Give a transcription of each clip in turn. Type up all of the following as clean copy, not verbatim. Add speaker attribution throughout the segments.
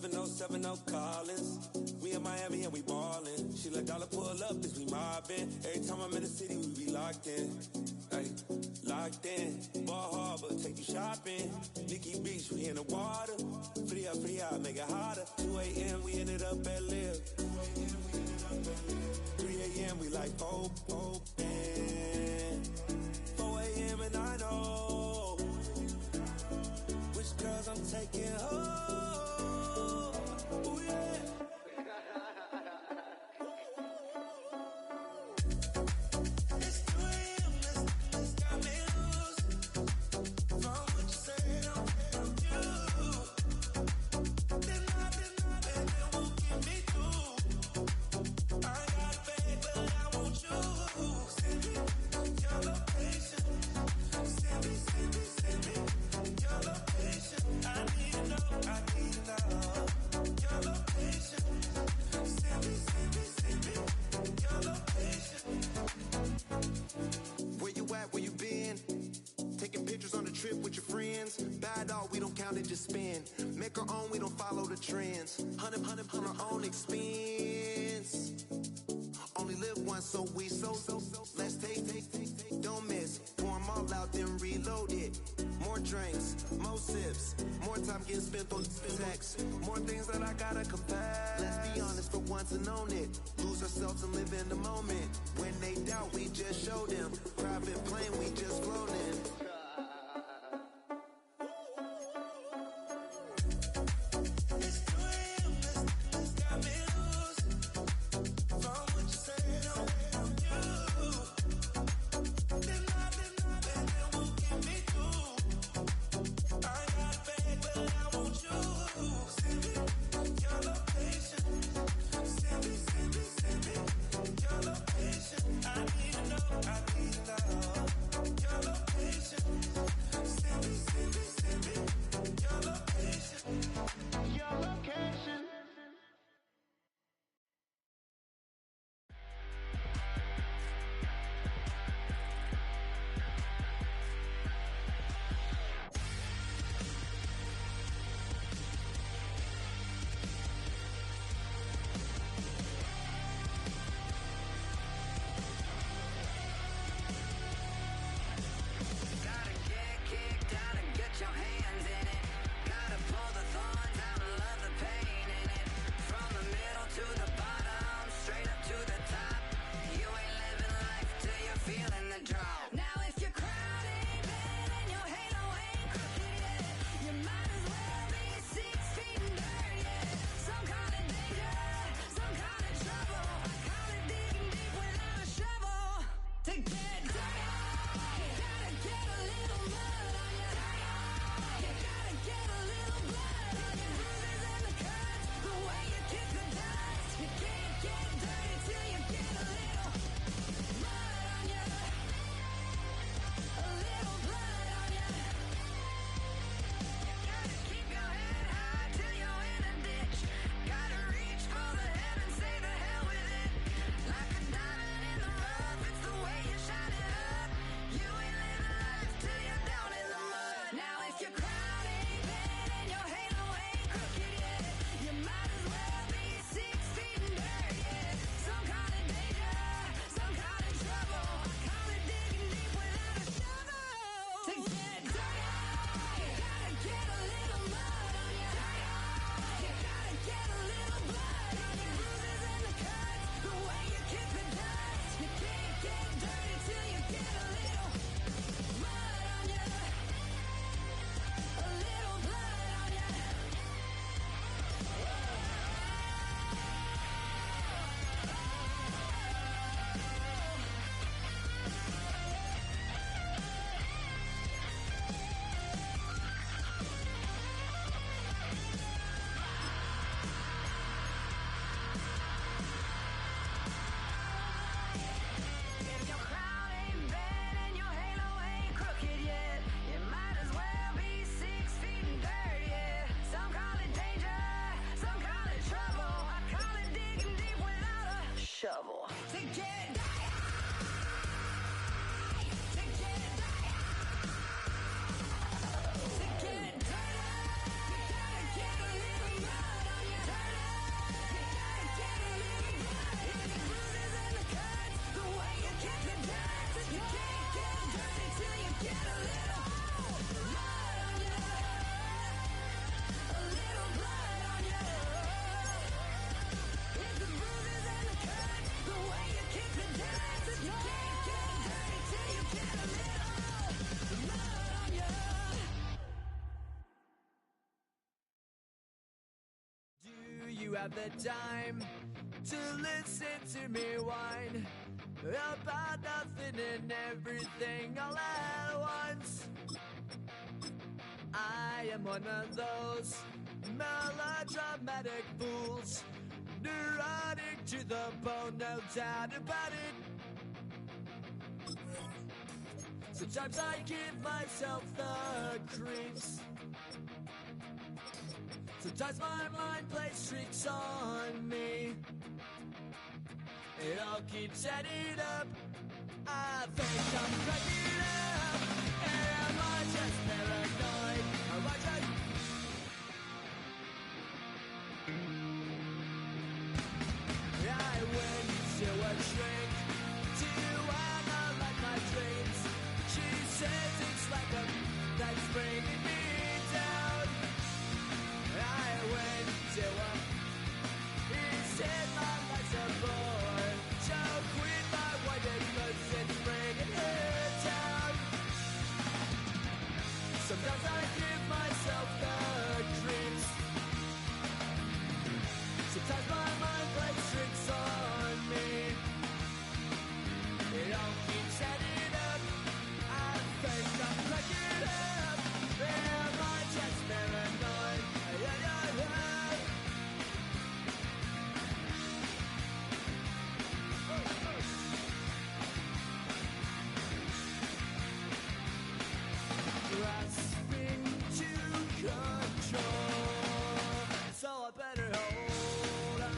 Speaker 1: 707 Collins. We in Miami and we ballin'. She let dollar pull up as we mobbin'. Every time I'm in the city, we be locked in. Ay, locked in. Ball Harbor, take you shopping. Nikki Beach, we in the water. Fria, make it hotter. 2 a.m. we ended up at Live. 3 a.m. we like Pope. 4 a.m. and I know which girls I'm taking home.
Speaker 2: Just spin, make our own, we don't follow the trends. 100 on our own expense. Only live once, so let's take, don't miss. Pour 'em all out, then reload it. More drinks, more sips, more time getting spent on text. More things that I gotta confess. Let's be honest for once and own it. Lose ourselves and live in the moment. When they doubt, we just show them. Private plane, we just floating.
Speaker 3: have the time to listen to me whine about nothing and everything all at once. I am one of those melodramatic fools, neurotic to the bone, no doubt about it. Sometimes I give myself the creeps. Sometimes my mind plays tricks on me. It all keeps adding up. I think I'm cracking up. Am I just paranoid? Am I just... I went to a shrink to analyze my dreams. She says it's like a that's bringing me down. I went to a... He said my life's a bore. So quit my wife because it's bringing her down. Sometimes I give myself the creeps. Sometimes my mind plays tricks on me. It all keeps adding up. I think I'm cracking up. Am I just paranoid? Grasping to control, so I better hold on.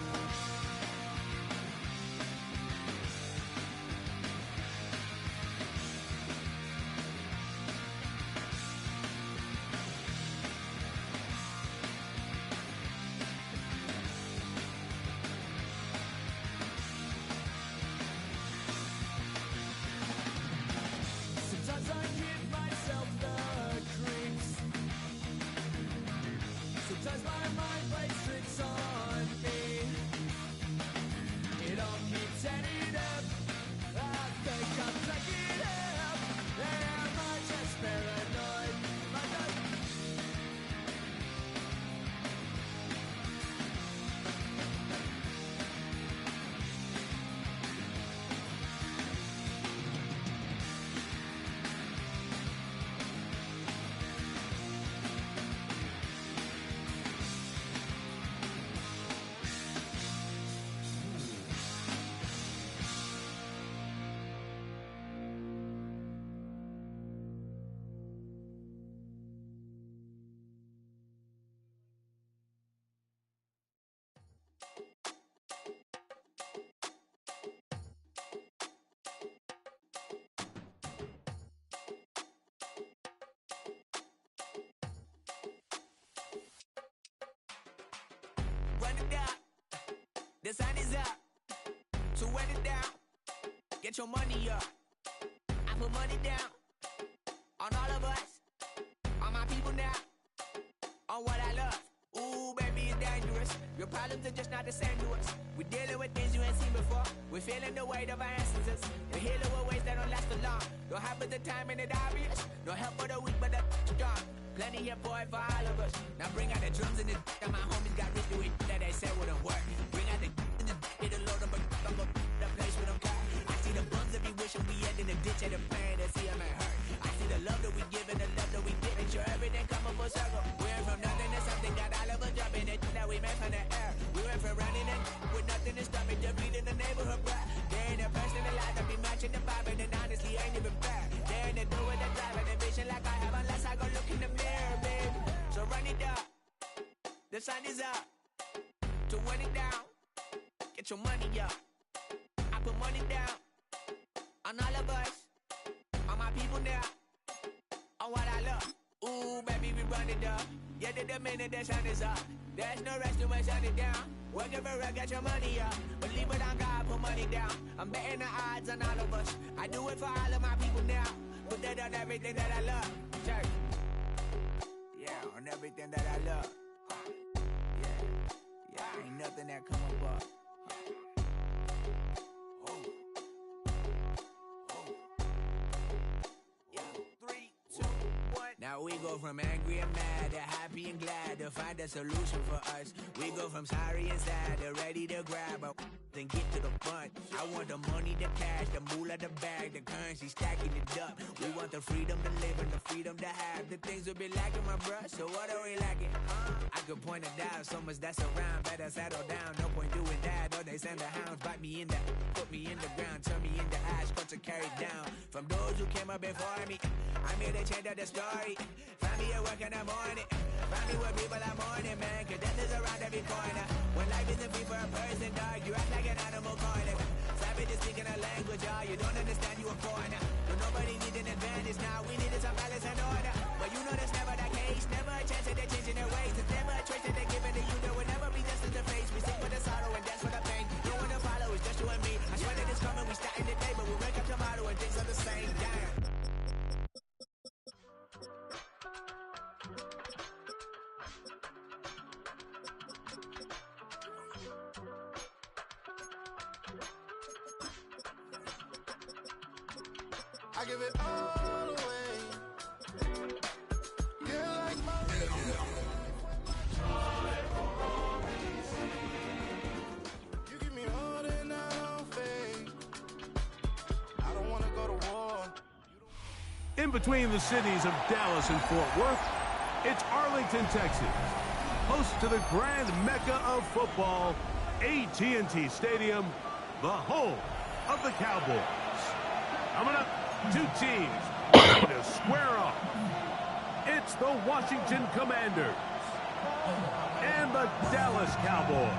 Speaker 3: Sometimes I give myself the creeps. Sometimes my mind plays tricks on me. It all keeps adding up. I think I'm cracking up. Am I just paranoid? Am I just... Run it down, the sun is up. So run it down, get your money up. I put money down on all of us, on my people now, on what I love. Ooh, baby, it's dangerous. Your problems are just not the same to us. We're dealing with things you ain't seen before. We're feeling the weight of our ancestors. We're healing with ways that don't last so long. Don't have at the time and it's obvious. No help for the weak, but the strong. Plenty here for it for all of us. Now bring out the drums and the and my homies got rich to it that they said wouldn't work. Bring out the and the hit a load of I'm gonna the place with them car. I see the bums that be wishing we end in the ditch and the pain that see them ain't hurt. I see the love that we give and the love that we get. Make sure everything come up full circle. We went from nothing to something, got all of us jumping it that we made from the air. We went from running and with nothing to stop it, just beating the neighborhood bruh. There ain't a person alive that be matching the vibe, and honestly ain't even fair. There ain't a do with the drive and the vision like I have unless I go look in the mirror, babe. So run it up, the sun is up. To run it down, get your money up. I put money down on all of us, on my people now, on what I love. Ooh, baby, we run it up. Yeah, the minute the sun is up, there's no rest to my sun it down. Working for real, get your money up. Believe it on God, put money down. I'm betting the odds on all of us. I do it for all of my people now. Put that on everything that I love. Church. Yeah, on everything that I love. Yeah, ain't nothing that come above. Yeah, 3, 2, 1. Now we go from angry and mad to happy and glad to find a solution for us. We go from sorry and sad to ready to grab a then get to the front. I want the money, the cash, the moolah, the bag, the currency, stacking it up. We want the freedom to live and the freedom to have. The things will be lacking, my bruh, so what are we lacking? I could point it out, so much that's around. Better settle down, no point doing that. Or they send the hounds, bite me in the, put me in the ground, turn me into ash, cut to carry down. From those who came up before me, I'm here to change up the story. Find me at work in the morning, find me where people are mourning, man. Cause death is around every corner. When life isn't free for a person, dog, you act like an animal corner. Savage is speaking a language, y'all, you don't understand, you a foreigner. But nobody needs an advantage now, we needed some balance and order. But you know that's never the case, never a chance that they're changing their ways. There's never a choice that they're giving to you, there will never be justice to face. We sing for the sorrow and dance for the pain. No one to follow, it's just you and me. I swear that it's coming, we starting today, but we wake up tomorrow and things are the same. Damn.
Speaker 2: I give it all away. You're like my You give me all that I don't fake. I don't wanna go to war.
Speaker 4: In between the cities of Dallas and Fort Worth, it's Arlington, Texas, host to the grand mecca of football, AT&T Stadium, the home of the Cowboys. Coming up, two teams ready to square off. It's the Washington Commanders and the Dallas Cowboys.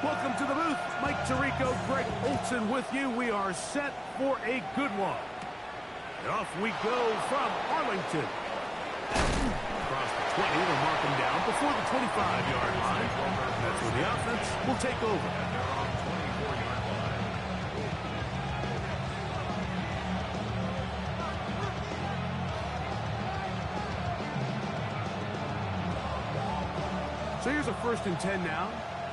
Speaker 4: Welcome to the booth. Mike Tirico, Greg Olson with you. We are set for a good one. And off we go from Arlington. Across the 20, they'll mark him down before the 25-yard line. That's where the offense will take over. So here's a 1st and 10 now.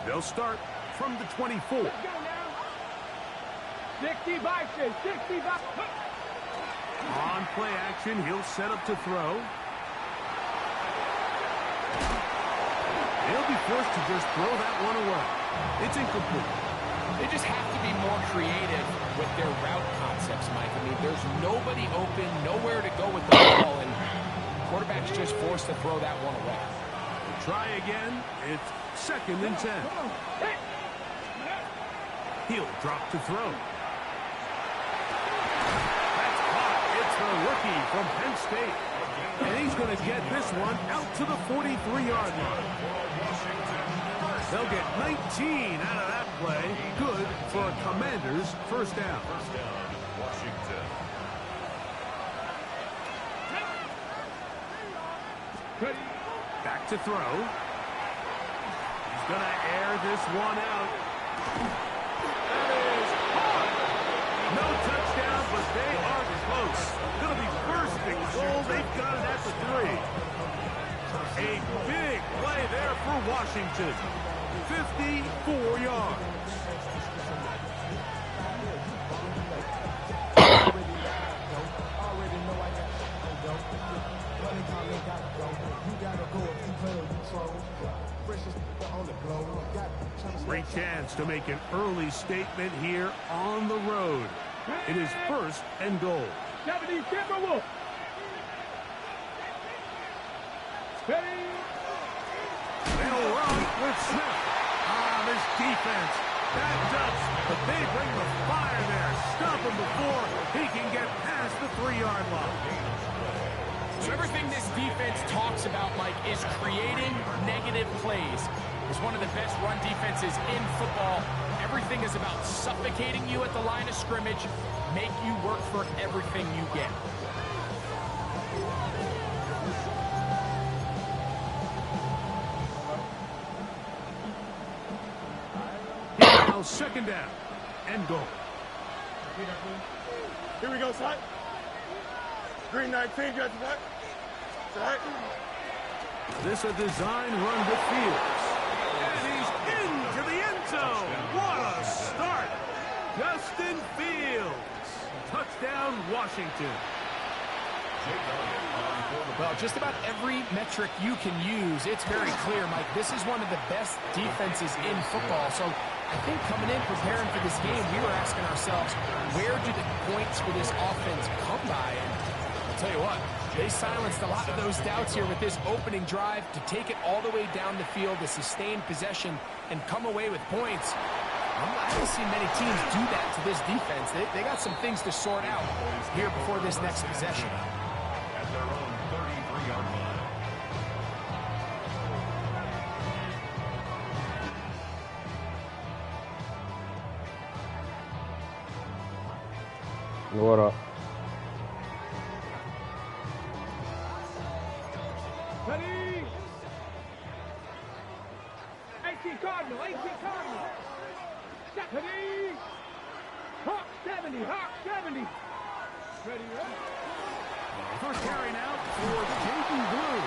Speaker 4: They'll start from the 24.
Speaker 5: 60 boxes, 60 boxes.
Speaker 4: On play action, he'll set up to throw. He'll be forced to just throw that one away. It's incomplete.
Speaker 6: They just have to be more creative with their route concepts, Mike. I mean, there's nobody open, nowhere to go with the ball, and quarterback's just forced to throw that one away.
Speaker 4: Try again. It's 2nd and 10. He'll drop to throw. That's caught. It's the rookie from Penn State. And he's going to get this one out to the 43-yard line. They'll get 19 out of that play. Good for a Commanders' 1st down.
Speaker 7: Washington.
Speaker 4: Back to throw. He's going to air this one out. That is hard. No touchdown, but they are close. Going to be 1st and goal. They've got it at the 3. A big play there for Washington. 54 yards. Great chance to make an early statement here on the road. It is 1st and goal.
Speaker 5: 70, Timberwolf. Steady.
Speaker 4: They'll run with Smith. This defense backed up, but they bring the fire there. Stop him before he can get past the 3-yard line.
Speaker 6: So everything this defense talks about, Mike, is creating negative plays. It's one of the best run defenses in football. Everything is about suffocating you at the line of scrimmage, make you work for everything you get.
Speaker 4: Now 2nd down and goal.
Speaker 5: Here we go, son. Green 19, got your back. Right.
Speaker 4: This a design run to Fields. And he's into the end zone. What a start. Justin Fields. Touchdown, Washington.
Speaker 6: Well, just about every metric you can use, it's very clear, Mike. This is one of the best defenses in football. So I think coming in, preparing for this game, we were asking ourselves, where do the points for this offense come by? And I'll tell you what, they silenced a lot of those doubts here with this opening drive to take it all the way down the field, to sustain possession, and come away with points. I haven't seen many teams do that to this defense. They got some things to sort out here before this next possession.
Speaker 7: At their own 33-yard line.
Speaker 8: What up?
Speaker 9: Ready? 18 Cardinal, 18 Cardinal. Set. Ready? Hawk 70, Hawk 70. Ready, up.
Speaker 4: First carry now for Jason Blue.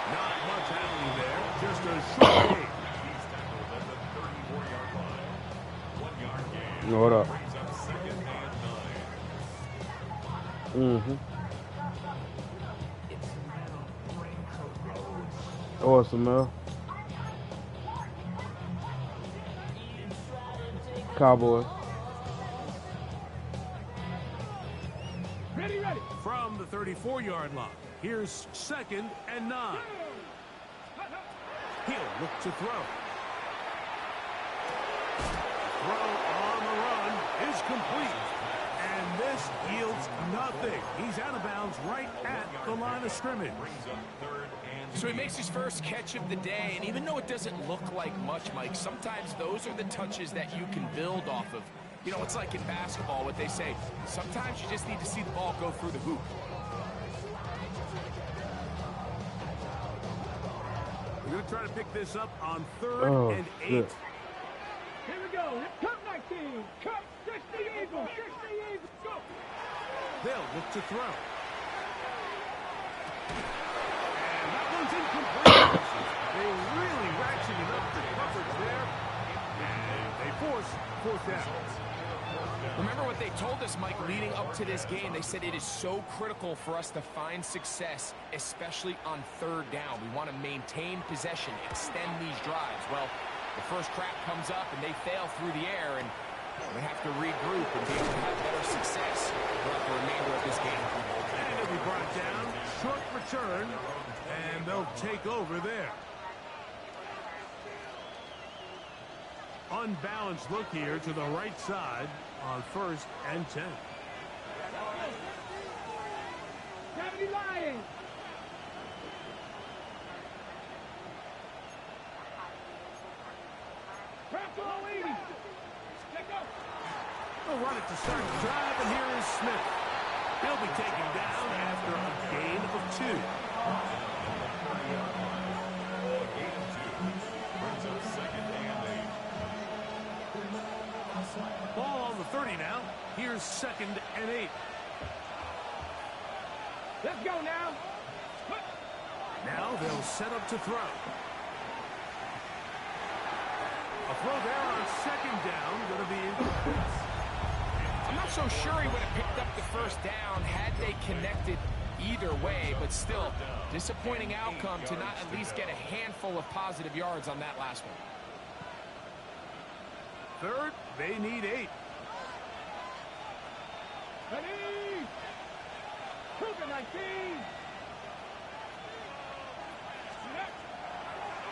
Speaker 4: Not much happening there, just a short gain.
Speaker 7: He's tackled at the 34-yard line. 1-yard gain.
Speaker 8: What up?
Speaker 7: Brings up second and 9.
Speaker 8: Mm-hmm. Awesome, man. Cowboys.
Speaker 9: Ready, ready.
Speaker 4: From the 34-yard line, here's 2nd and 9. He'll look to throw. Throw on the run is complete. And this yields nothing. He's out of bounds right at the line of scrimmage.
Speaker 6: So he makes his first catch of the day, and even though it doesn't look like much, Mike, sometimes those are the touches that you can build off of. You know, it's like in basketball, what they say, sometimes you just need to see the ball go through the hoop.
Speaker 4: We're going to try to pick this up on 3rd and 8.
Speaker 9: Here we go. Cut 19. Cut 60 Eagles. 60 Eagles. Go.
Speaker 4: They'll look to throw. And that one's incomplete. They really ratcheted up the coverage there. And they force 4th down.
Speaker 6: Remember what they told us, Mike, leading up to this game. They said it is so critical for us to find success, especially on 3rd down. We want to maintain possession, extend these drives. Well, the first crack comes up and they fail through the air, and they have to regroup and be able to have better success throughout the remainder of this game.
Speaker 4: And it'll be brought down, short return, and they'll take over there. Unbalanced look here to the right side on 1st and 10.
Speaker 9: 70 Lions. Crackle 80. Let go.
Speaker 4: They'll run it to start the drive, and here is Smith. He'll be taken down after a gain of 2.
Speaker 7: Brings up second and 8.
Speaker 4: Ball on the 30 now. Here's 2nd and 8.
Speaker 9: Let's go now.
Speaker 4: Now they'll set up to throw. A throw there on 2nd down, going to be incomplete.
Speaker 6: I'm not so sure he would have picked up the first down had they connected either way, but still, disappointing outcome to not at least get a handful of positive yards on that last one.
Speaker 4: 3rd, they need 8.
Speaker 9: Ready. Cougar 19.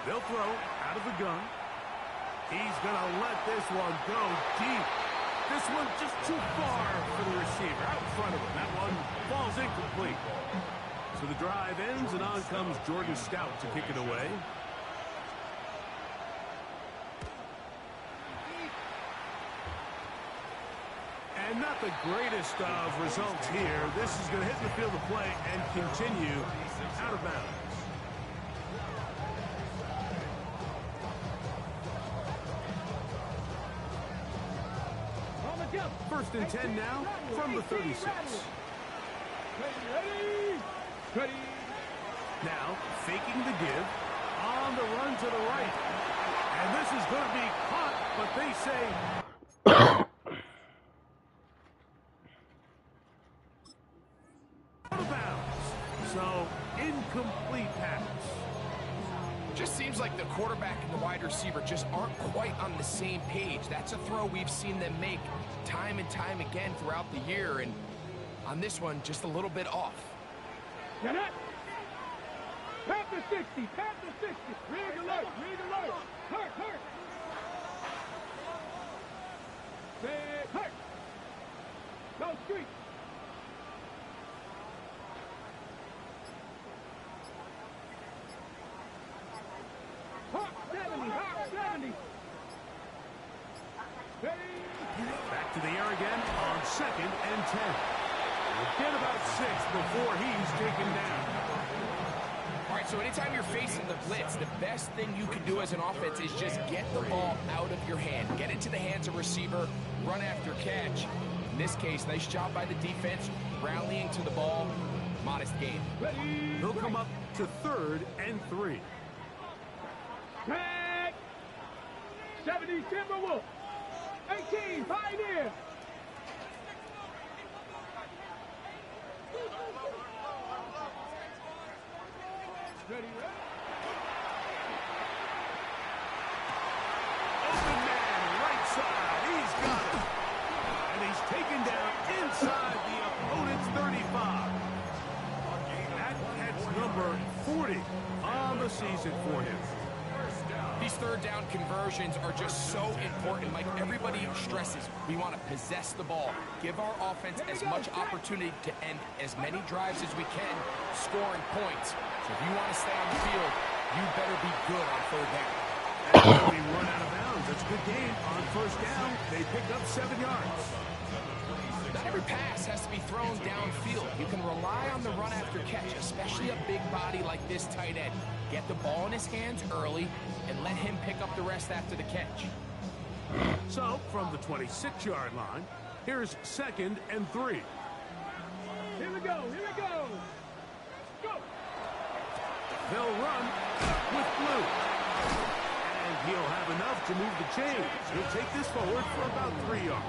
Speaker 4: They'll throw out of the gun. He's going to let this one go deep. This one just too far for the receiver, out in front of him. That one falls incomplete. So the drive ends, and on comes Jordan Stout to kick it away. And not the greatest of results here. This is going to hit the field of play and continue out of bounds. First and 10 now from the 36.
Speaker 9: Ready.
Speaker 4: Now faking the give on the run to the right. And this is going to be caught, but they say out of bounds. So, incomplete pass.
Speaker 6: Just seems like the quarterback and the wide receiver just aren't quite on the same page. That's a throw we've seen them make time and time again throughout the year, and on this one, just a little bit off.
Speaker 9: Get it! Pat the 60, pat the 60. Rig alert, rig alert. Hurt, hurt. Rig, hurt. Go street. Hawk 70, Hawk 70.
Speaker 4: Back to the air again on 2nd and 10. We'll get about 6 before he's taken down.
Speaker 6: All right, so anytime you're facing the blitz, the best thing you can do as an offense is just get the ball out of your hand. Get into the hands of receiver, run after catch. In this case, nice job by the defense, rallying to the ball. Modest gain.
Speaker 4: They'll come up to 3rd and 3.
Speaker 9: Tag! 70 Timberwolf. 18 Pioneer. Ready,
Speaker 4: Open man, right side. He's got it. And he's taken down inside the opponent's 35. That's number 40 on the season for him.
Speaker 6: These third down conversions are just so important. Like everybody stresses, we want to possess the ball, give our offense as much opportunity to end as many drives as we can, scoring points. So if you want to stay on the field, you better be good on third down.
Speaker 4: And we run out of bounds. That's a good game. On 1st down, they picked up 7 yards.
Speaker 6: Not every pass has to be thrown downfield. You can rely on the run after catch, especially a big body like this tight end. Get the ball in his hands early and let him pick up the rest after the catch.
Speaker 4: So, from the 26-yard line, here's 2nd and 3.
Speaker 9: Here we go, here we go. Go.
Speaker 4: They'll run with Blue. And he'll have enough to move the chains. He'll take this forward for about 3 yards.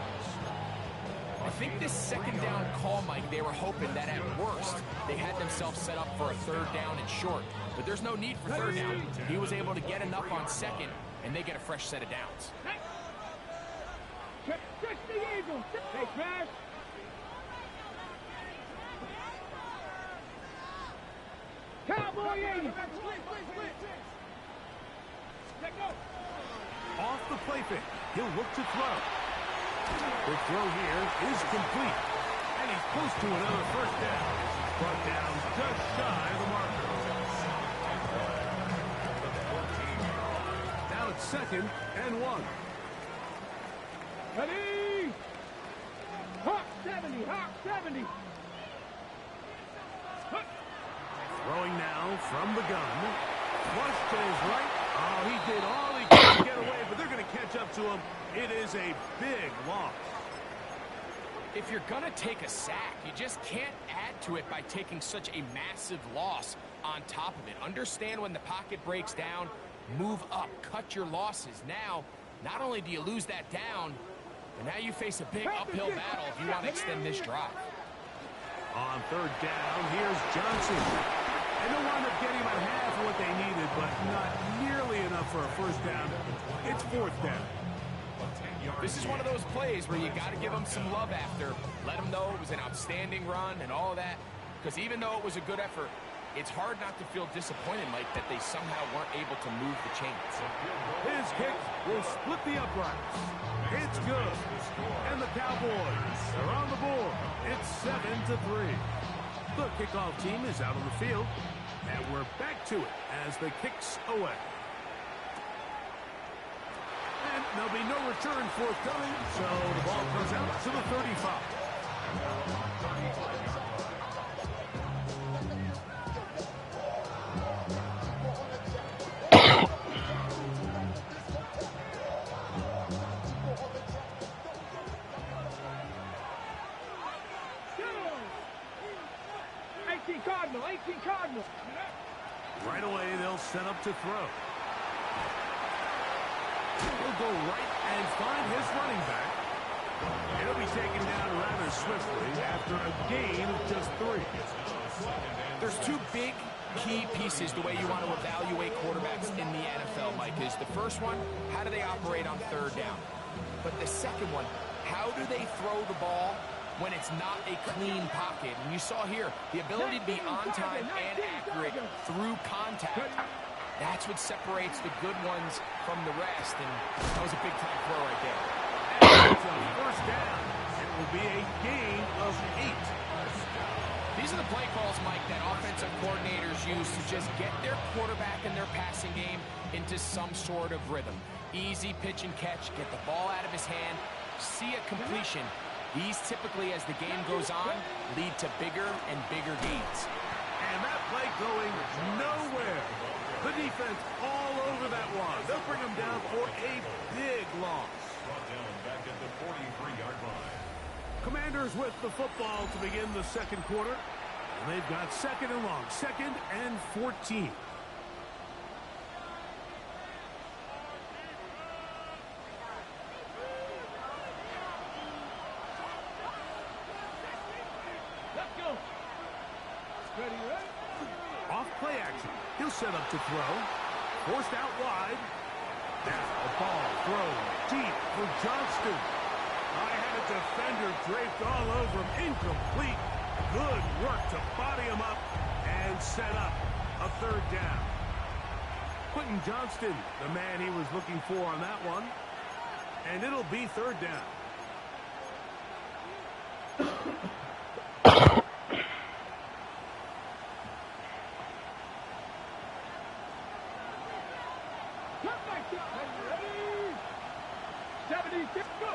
Speaker 6: I think this 2nd down call, Mike, they were hoping that at worst they had themselves set up for a 3rd down and short. But there's no need for 3rd down. He was able to get enough on 2nd, and they get a fresh set of downs.
Speaker 9: Catch the Eagles. Hey, Smash. Cowboy 80. Let go.
Speaker 4: Off the play fake, he'll look to throw. The throw here is complete. And he's close to another 1st down. Brought down just shy of the marker. Now it's 2nd and 1.
Speaker 9: Ready. Hawk 70, Hawk 70.
Speaker 4: Throwing now from the gun. Flush to his right. Oh, he did all he could to get away, but they're going to catch up to him. It is a big loss.
Speaker 6: If you're going to take a sack, you just can't add to it by taking such a massive loss on top of it. Understand when the pocket breaks down, move up, cut your losses. Now, not only do you lose that down, but now you face a big uphill battle if you want to extend this drive.
Speaker 4: On 3rd down, here's Johnson. And they'll wind up getting about half of what they needed, but not nearly enough for a 1st down. It's 4th down.
Speaker 6: This is one of those plays where you got to give them some love after. Let them know it was an outstanding run and all of that. Because even though it was a good effort, it's hard not to feel disappointed, Mike, that they somehow weren't able to move the chains.
Speaker 4: His kick will split the uprights. It's good. And the Cowboys are on the board. It's 7-3. The kickoff team is out on the field. And we're back to it as the kick's away. And there'll be no return forthcoming, so the ball comes out to the 35.
Speaker 9: Cardinal, 18 Cardinal.
Speaker 4: Right away, they'll set up to throw. He'll go right and find his running back. He'll be taken down rather swiftly after a gain of just 3.
Speaker 6: There's two big key pieces the way you want to evaluate quarterbacks in the NFL, Mike, is the first one, how do they operate on third down? But the second one, how do they throw the ball when it's not a clean pocket? And you saw here, the ability to be on time and accurate through contact. That's what separates the good ones from the rest, and that was a big-time throw right there.
Speaker 4: It's a first down. It will be a gain of 8.
Speaker 6: These are the play calls, Mike, that offensive coordinators use to just get their quarterback and their passing game into some sort of rhythm. Easy pitch and catch, get the ball out of his hand, see a completion. These typically, as the game goes on, lead to bigger and bigger gains.
Speaker 4: And that play going nowhere. The defense all over that one. They'll bring him down for a big loss.
Speaker 7: Brought down back at the 43-yard line.
Speaker 4: Commanders with the football to begin the second quarter. And they've got second and long, 2nd and 14.
Speaker 9: Let's go. Ready, ready?
Speaker 4: Off play action. He'll set up to throw. Forced out wide. Now a ball thrown deep for Johnston. I had a defender draped all over him. Incomplete. Good work to body him up and set up a third down. Quentin Johnston, the man he was looking for on that one. And it'll be third down.
Speaker 9: Ready? 76, go.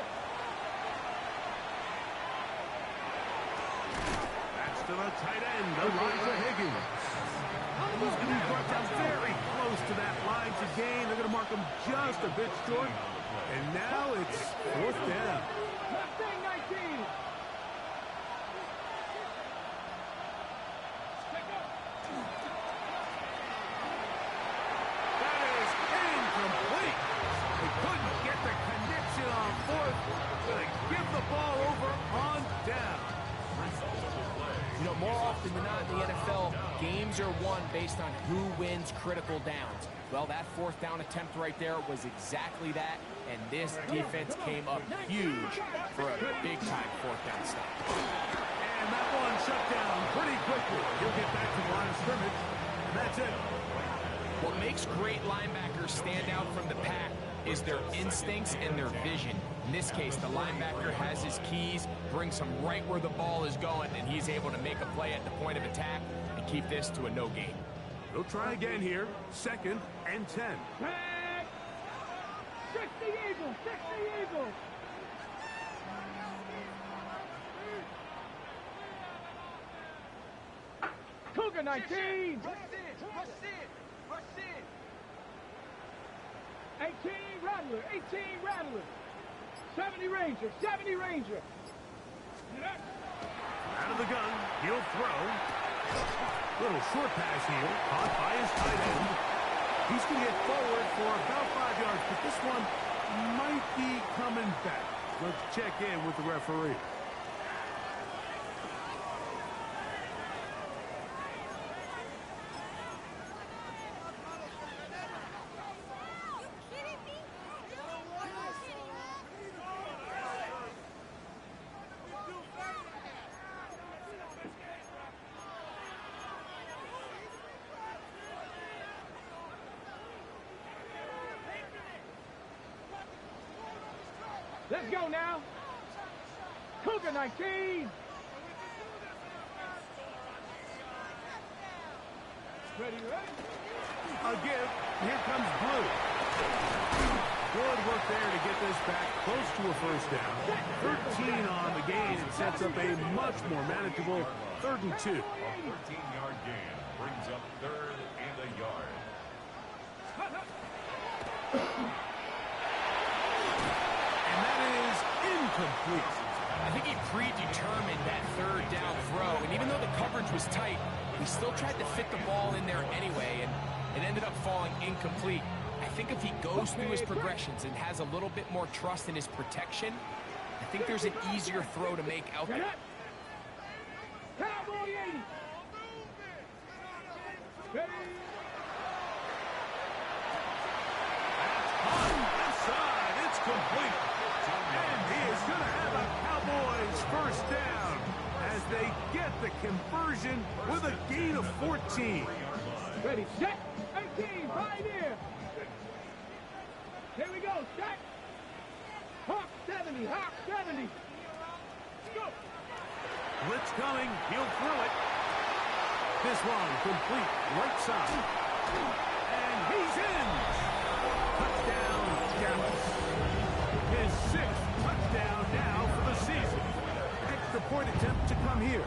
Speaker 4: To the tight end, Elijah Higgins. He's going to be brought down very close to that line to gain. They're going to mark him just a bit short. And now it's fourth down.
Speaker 9: Left thing, 19.
Speaker 4: That is incomplete. They couldn't get the connection on fourth. They give the ball over on down.
Speaker 6: You know, more often than not in the NFL, games are won based on who wins critical downs. Well, that fourth down attempt right there was exactly that, and this defense came up huge for a big-time fourth down stop.
Speaker 4: And that one shut down pretty quickly. He'll get back to the line of scrimmage, and that's it.
Speaker 6: What makes great linebackers stand out from the pack is their instincts and their vision. In this case, the linebacker has his keys, brings him right where the ball is going, and he's able to make a play at the point of attack and keep this to a no gain.
Speaker 4: They'll try again here. 2nd and 10.
Speaker 9: Back. 60 Eagles, 60 Eagles. Cougar 19.
Speaker 3: Rush in, rush in, rush in.
Speaker 9: 18 Rattler, 18 Rattler. 70 Ranger, 70 Ranger.
Speaker 4: Out of the gun, he'll throw. Little short pass here, caught by his tight end. He's going to get forward for about 5 yards, but this one might be coming back. Let's check in with the referee.
Speaker 9: Let's go now. Cougar 19. Ready, ready?
Speaker 4: A give. Here comes Blue. Good work there to get this back close to a first down. 13 on the gain. It sets up a much more manageable 3rd and 2.
Speaker 7: A 13-yard gain brings up 3rd and a yard.
Speaker 4: And that is incomplete.
Speaker 6: I think he predetermined that 3rd down throw, and even though the coverage was tight, he still tried to fit the ball in there anyway, and it ended up falling incomplete. I think if he goes through his progressions and has a little bit more trust in his protection, I think there's an easier throw to make out there.
Speaker 9: Cowboy 80.
Speaker 4: conversion with a gain of 14.
Speaker 9: Ready, set, 18, right here. Here we go, set. Hawk 70, Hawk 70. Go.
Speaker 4: Blitz coming, he'll throw it. This one complete, right side. And he's in. Touchdown, Dallas. His 6th touchdown now for the season. Extra point attempt to come here.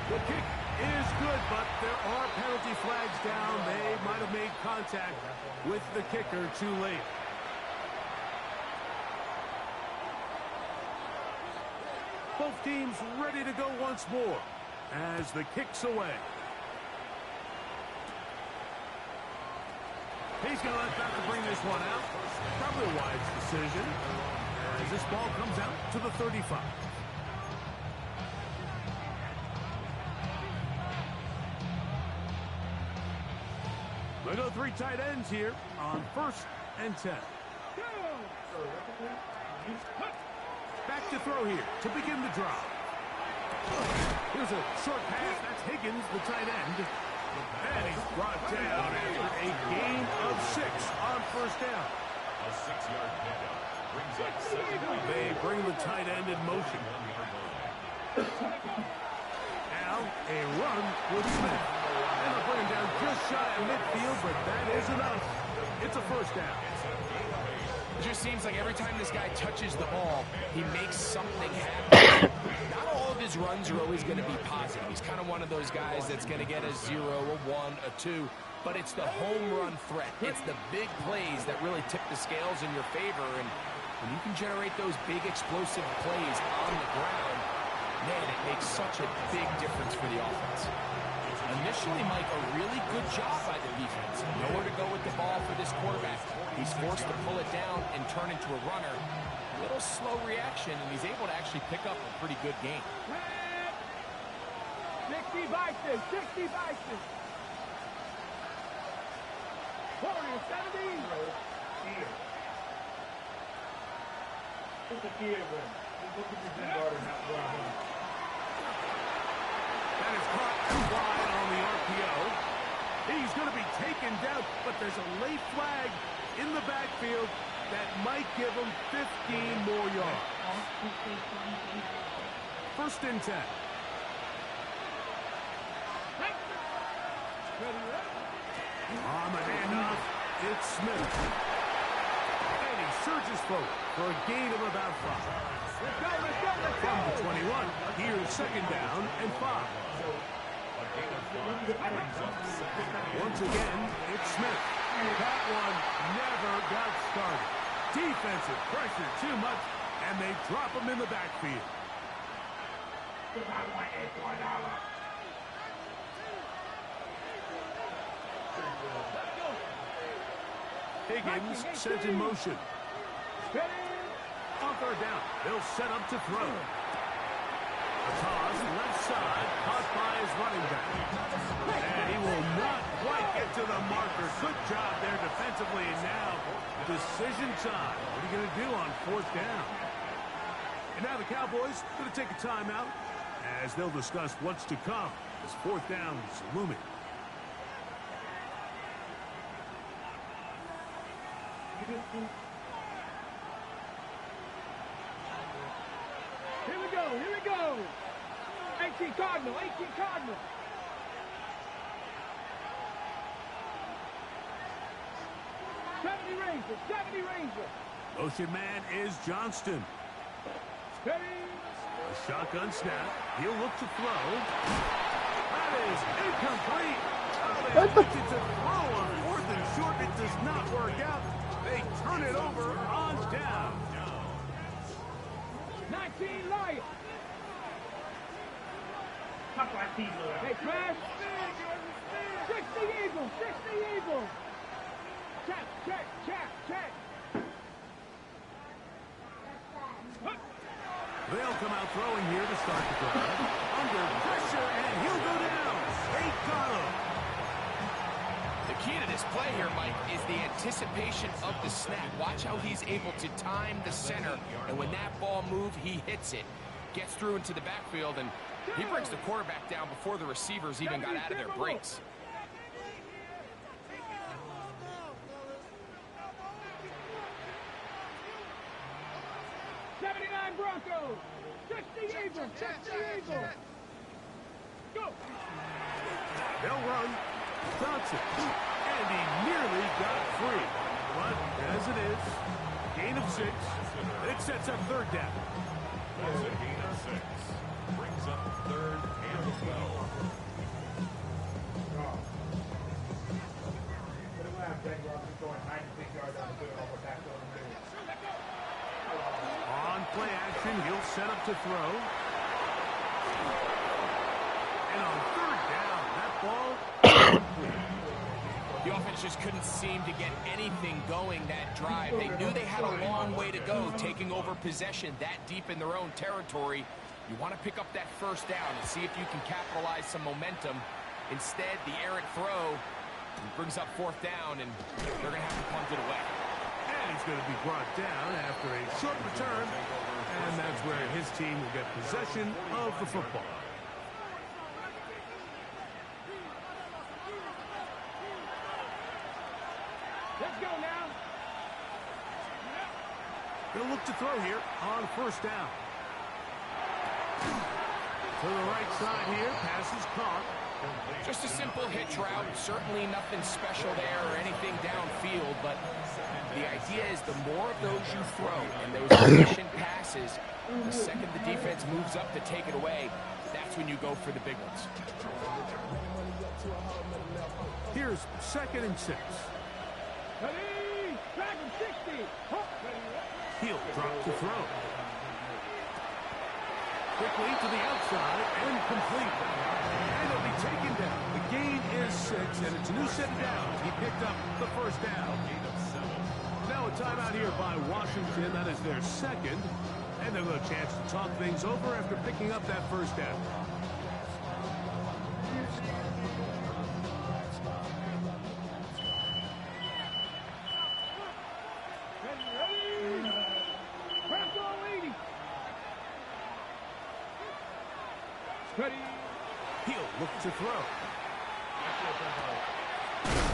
Speaker 4: The kick is good, but there are penalty flags down. They might have made contact with the kicker too late. Both teams ready to go once more as the kick's away. He's going to let Becker bring this one out. Probably a wise decision as this ball comes out to the 35. We go 3 tight ends here on 1st and 10. Back to throw here to begin the drive. Here's a short pass. That's Higgins, the tight end. And he's brought down after a gain of 6 on 1st down.
Speaker 7: A 6-yard pickup brings up 7.
Speaker 4: They bring the tight end in motion. Now a run with Smith. And they'll bring him down just shy of midfield, but that is enough. It's a 1st down.
Speaker 6: It just seems like every time this guy touches the ball, he makes something happen. Not all of his runs are always going to be positive. He's kind of one of those guys that's going to get a 0, a 1, a 2. But it's the home run threat. It's the big plays that really tip the scales in your favor. And when you can generate those big explosive plays on the ground, man, it makes such a big difference for the offense. Initially, Mike, a really good job by the defense. Nowhere to go with the ball for this quarterback. He's forced to pull it down and turn into a runner. A little slow reaction, and he's able to actually pick up a pretty good game.
Speaker 9: 60 Vikings, 60 Vikings. 40, 70.
Speaker 4: That is caught wide on the RPO. He's going to be taken down, but there's a late flag in the backfield that might give him 15 more yards. 1st and 10. On the handoff, it's Smith. And he surges forward for a gain of about 5. From the 21, here's 2nd down and 5. Once again, it's Smith. That one never got started. Defensive pressure too much, and they drop him in the backfield. Higgins sent in motion. On 3rd down, they'll set up to throw. A toss left side, caught by his running back. And he will not quite get to the marker. Good job there defensively. And now, decision time. What are you going to do on 4th down? And now the Cowboys going to take a timeout as they'll discuss what's to come as 4th down is looming.
Speaker 9: Here we go, here we go. 18 Cardinal, 18 Cardinal. '70 Ranger.
Speaker 4: Motion man is Johnston.
Speaker 9: Steady.
Speaker 4: A shotgun snap. He'll look to throw. That is incomplete. Oh, they attempted to throw on 4th and short. It does not work out. They turn it over on down.
Speaker 9: 19 Lions. Hey, Crash. 60 Eagles, 60 Eagles. Check, check, check, check.
Speaker 4: They'll come out throwing here to start the drive. Under pressure, and he'll go down. They got him.
Speaker 6: The key to this play here, Mike, is the anticipation of the snap. Watch how he's able to time the center, and when that ball moves, he hits it. gets through into the backfield, and he brings the quarterback down before the receivers even got out of their breaks.
Speaker 9: Broncos. 60 Eagles. 60 Eagles. Go.
Speaker 4: They'll run. Johnson. And he nearly got free. But as it is, gain of 6. It sets up third down.
Speaker 7: That's a gain of 6. Brings up third and 12.
Speaker 4: On play action, he'll set up to throw. And on third down, that ball
Speaker 6: The offense just couldn't seem to get anything going that drive. They knew they had a long way to go, taking over possession that deep in their own territory. You want to pick up that first down and see if you can capitalize some momentum. Instead, the errant throw brings up fourth down, and they're going to have to punt it away.
Speaker 4: And he's going to be brought down after a short return, and that's where his team will get possession of the football.
Speaker 9: Let's go now.
Speaker 4: Gonna look to throw here on first down. To the right side here, pass is caught.
Speaker 6: Just a simple hitch route, certainly nothing special there or anything downfield, but the idea is the more of those you throw and those efficient passes, the second the defense moves up to take it away, that's when you go for the big ones.
Speaker 4: Here's 2nd and 6.
Speaker 9: Ready, Dragon 60.
Speaker 4: He'll drop to throw. Quickly to the outside and complete. And it'll be taken down. The gain is 6, and it's a new set of downs. He picked up the first down. Now a timeout here by Washington. That is their second. And they'll have a chance to talk things over after picking up that first down.
Speaker 9: Ready.
Speaker 4: He'll look to throw.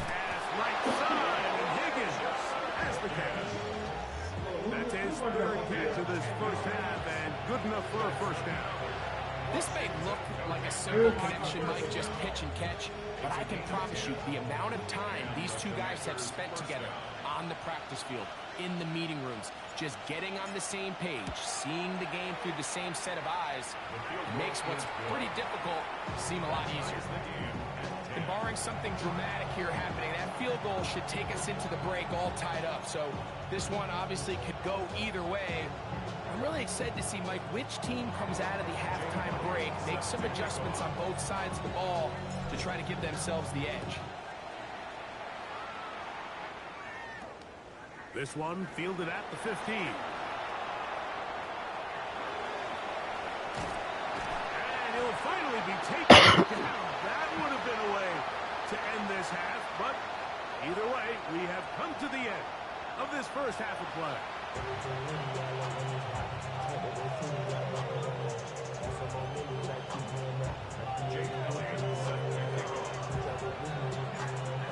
Speaker 4: Pass right side, and Higgins has the catch. That's his third catch of this first half, and good enough for a first down.
Speaker 6: This may look like a simple connection, Mike, just pitch and catch, but I can promise you the amount of time these two guys have spent together on the practice field, in the meeting rooms, just getting on the same page, seeing the game through the same set of eyes, makes what's pretty difficult seem a lot easier. And barring something dramatic here happening, that field goal should take us into the break all tied up. So this one obviously could go either way. I'm really excited to see, Mike, which team comes out of the halftime break, makes some adjustments on both sides of the ball to try to give themselves the edge.
Speaker 4: This one fielded at the 15. And he'll finally be taken down. That would have been a way to end this half, but either way, we have come to the end of this first half of play.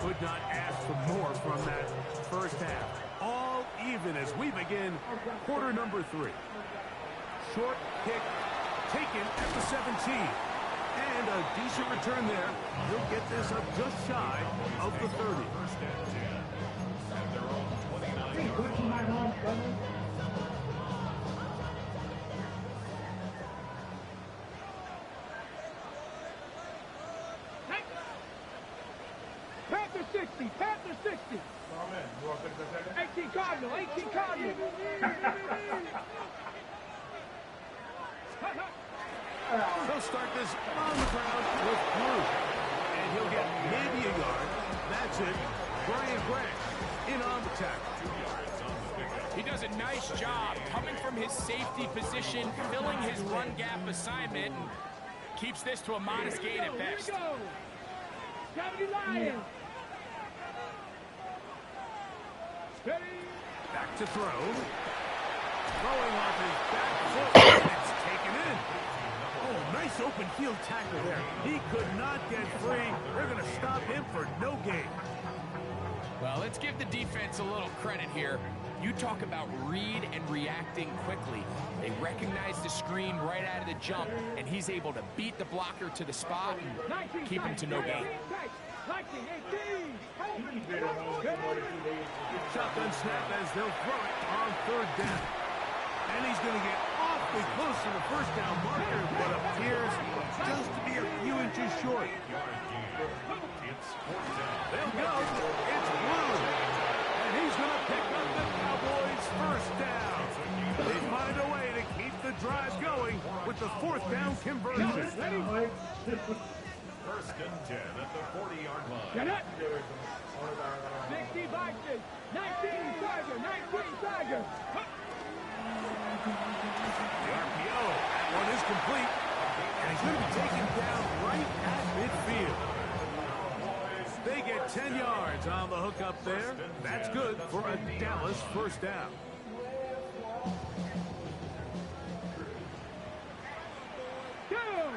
Speaker 4: Could not ask for more from that first half. All even as we begin quarter number 3. Short kick taken at the 17. And a decent return there. He'll get this up just shy of the 30.
Speaker 9: Panther 60. Panther 60. 18 Cardinal. 18 Cardinal.
Speaker 4: He'll start this on the ground with Blue. And he'll get maybe a yard. That's it. Brian Branch in on the tackle.
Speaker 6: He does a nice job coming from his safety position, filling his run gap assignment, and keeps this to a modest gain at best.
Speaker 9: Here we go. 70 Lions. Ready.
Speaker 4: Back to throw. Throwing off his back foot. It's taken in. Nice open field tackle there. He could not get free. They're going to stop him for no gain.
Speaker 6: Well, let's give the defense a little credit here. You talk about read and reacting quickly. They recognize the screen right out of the jump, and he's able to beat the blocker to the spot and keep him to no gain.
Speaker 4: Shotgun snap as they'll throw it on third down. And he's going to get awfully close to the first down marker, but appears just to be a few inches short. They'll go. It's Blue. And he's going to pick up the Cowboys' first down. They find a way to keep the drive going with the fourth down conversion.
Speaker 7: First and 10 at the 40-yard line.
Speaker 9: Get it. 60 Vikings. 19 Tiger. 19 Tiger.
Speaker 4: The RPO. That one is complete. And he's going to be taken down right at midfield. They get 10 yards on the hook up there. That's good for a Dallas first down.
Speaker 9: Down.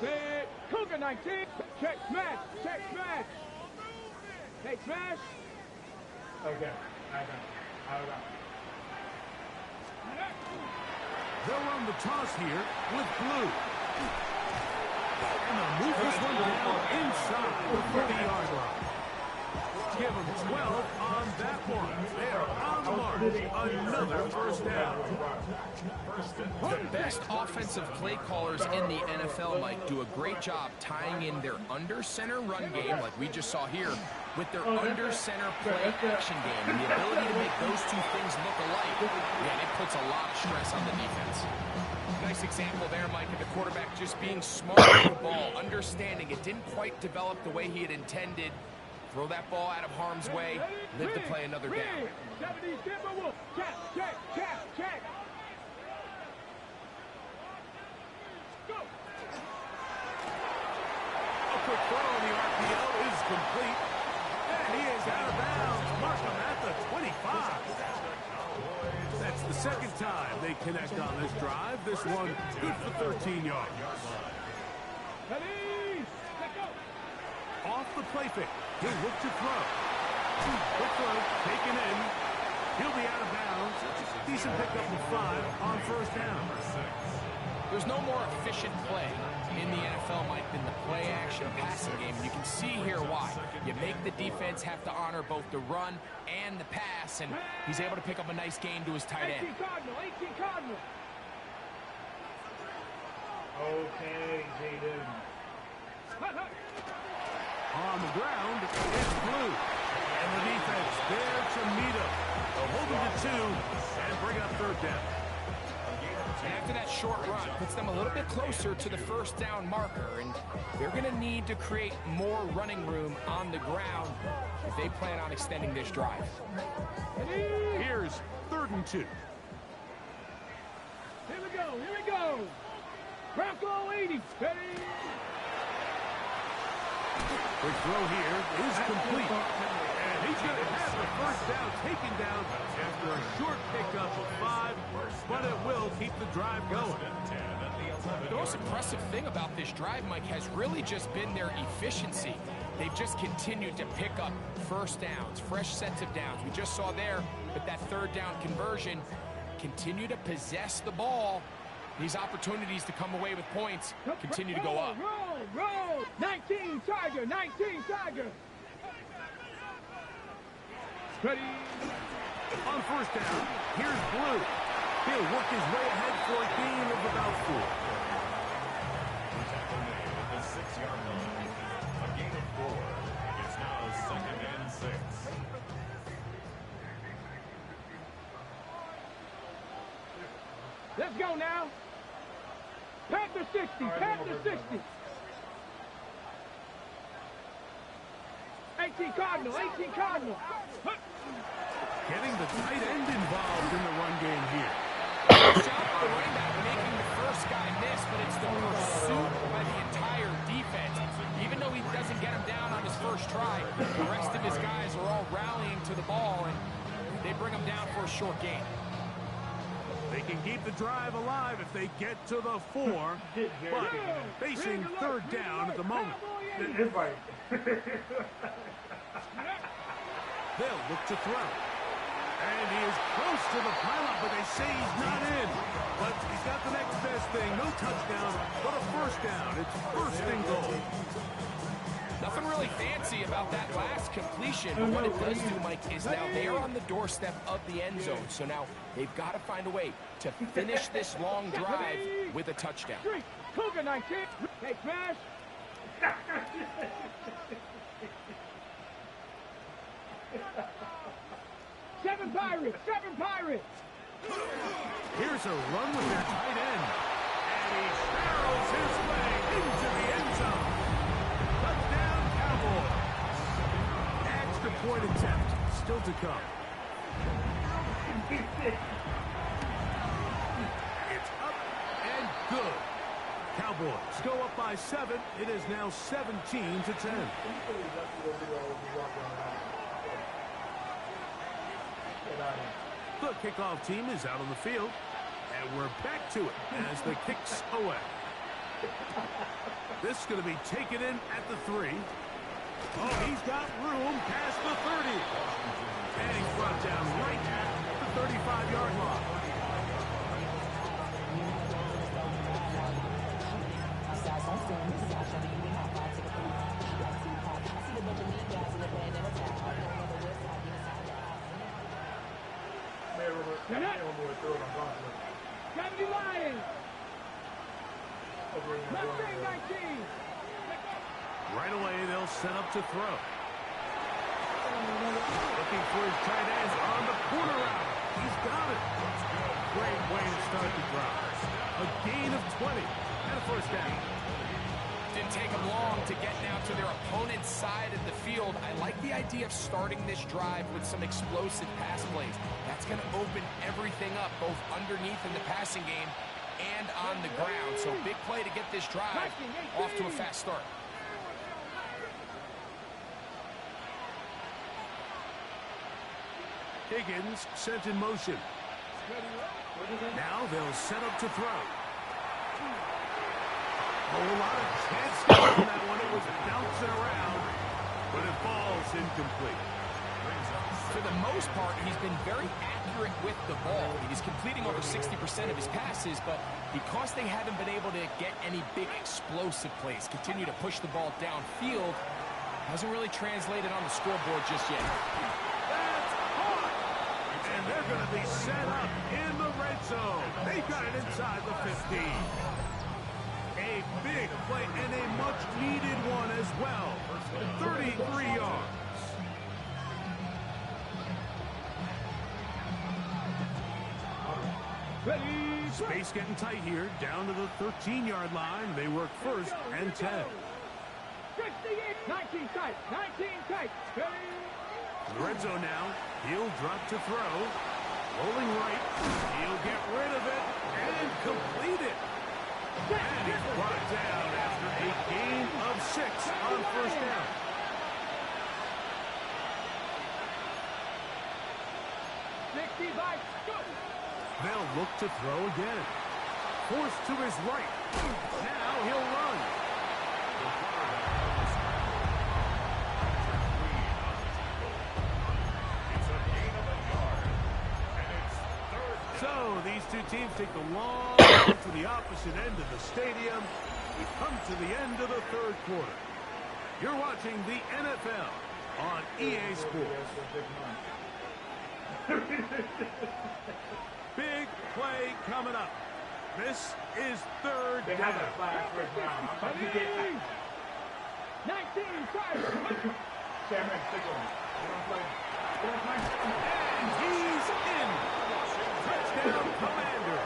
Speaker 9: Set. Cougar 19. Check smash. Check smash. Take smash.
Speaker 5: Okay.
Speaker 4: They'll run the toss here with Blue. And they'll move this one down inside the 30-yard line. Give them 12 on that one. They are on the mark. Another first down.
Speaker 6: The best offensive play callers in the NFL, Mike, do a great job tying in their under-center run game, like we just saw here, with their under-center play action game. And the ability to make those two things look alike, man, it puts a lot of stress on the defense. Nice example there, Mike, of the quarterback just being smart with the ball, understanding it didn't quite develop the way he had intended. Throw that ball out of harm's way, live to play another down.
Speaker 9: Check, check, check, check. Go.
Speaker 4: A quick throw on the RPO is complete. And he is out of bounds. Mark him at the 25. That's the second time they connect on this drive. This one good for 13 yards.
Speaker 9: Ready. Let go.
Speaker 4: Off the play fake. He'll look to throw. Quick throw, taken in. He'll be out of bounds. Decent pickup of 5 on first down.
Speaker 6: There's no more efficient play in the NFL, Mike, than the play-action passing game. And you can see here why. You make the defense have to honor both the run and the pass, and he's able to pick up a nice gain to his tight end.
Speaker 9: 18 Cardinal, 18 Cardinal.
Speaker 5: Okay, Jaden.
Speaker 4: On the ground, it's Blue. And the defense there to meet him. They'll hold him to 2 and bring up third down.
Speaker 6: And after that short run, puts them a little bit closer to the first down marker, and they're going to need to create more running room on the ground if they plan on extending this drive.
Speaker 4: Here's 3rd and 2.
Speaker 9: Here we go, here we go. Bronco 80. Ready.
Speaker 4: Quick throw here is complete. And he's going to have the first down taken down after a short pickup of 5, but it will keep the drive going.
Speaker 6: The most impressive thing about this drive, Mike, has really just been their efficiency. They've just continued to pick up first downs, fresh sets of downs. We just saw there with that third down conversion, continue to possess the ball. These opportunities to come away with points continue to go up.
Speaker 9: Roll. 19 Tiger, 19 Tiger. Ready.
Speaker 4: On first down, here's Blue. He'll work his way ahead for a gain of about 4.
Speaker 7: The 6-yard line. A gain of 4. It's now 2nd and 6.
Speaker 9: Let's go now. Panther 60, Panther 60. 18 Cardinal, 18 Cardinal.
Speaker 4: Getting the tight end involved in the run game here.
Speaker 6: Shot by the running back making the first guy miss, but it's the pursuit by the entire defense. Even though he doesn't get him down on his first try, the rest of his guys are all rallying to the ball, and they bring him down for a short gain.
Speaker 4: They They can keep the drive alive if they get to the 4, but facing third down at the moment. They'll look to throw. And he is close to the pylon, but they say he's not in. But he's got the next best thing. No touchdown, but a first down. It's first and goal.
Speaker 6: Nothing really fancy about that last completion, but what it does do, Mike, is now they're on the doorstep of the end zone. So now they've got to find a way to finish this long drive with a touchdown.
Speaker 9: Cougar 19. Hey, smash. Seven Pirates!
Speaker 4: Here's a run with their tight end. And he barrels his way into the end zone. Touchdown, Cowboys. Extra point attempt still to come. It's up and good. Cowboys go up by 7. It is now 17-10. The kickoff team is out on the field, and we're back to it as the kick's away. This is going to be taken in at the 3. Oh, he's got room past the 30. And he's brought down right at the 35-yard line. Right away, they'll set up to throw. Looking for his tight end on the corner route. He's got it. Great way to start the drive. A gain of 20 and a first down.
Speaker 6: Didn't take them long to get now to their opponent's side of the field. I like the idea of starting this drive with some explosive pass plays. That's going to open everything up, both underneath in the passing game and on the ground. So big play to get this drive off to a fast start.
Speaker 4: Higgins sent in motion. Now they'll set up to throw. A whole lot of chance on that one. It was bouncing around, but it falls incomplete.
Speaker 6: For the most part, he's been very accurate with the ball. He's completing over 60% of his passes, but because they haven't been able to get any big explosive plays, continue to push the ball downfield, hasn't really translated on the scoreboard just yet.
Speaker 4: That's caught! And they're going to be set up in the red zone. They got it inside the 15. A big play and a much-needed one as well. 33 yards. Space getting tight here. Down to the 13-yard line. They work first and 10.
Speaker 9: 19 tight. 19 tight.
Speaker 4: The red zone now. He'll drop to throw. Rolling right. He'll get rid of it and complete it. And he's brought down after a gain of 6 on first down. They'll look to throw again. Forced to his right. Now he'll run. So these two teams take the long way to the opposite end of the stadium. We've come to the end of the third quarter. You're watching the NFL on EA Sports. Big play coming up. This is third down.
Speaker 9: 19 tight.
Speaker 4: And he's in. Touchdown, Commander.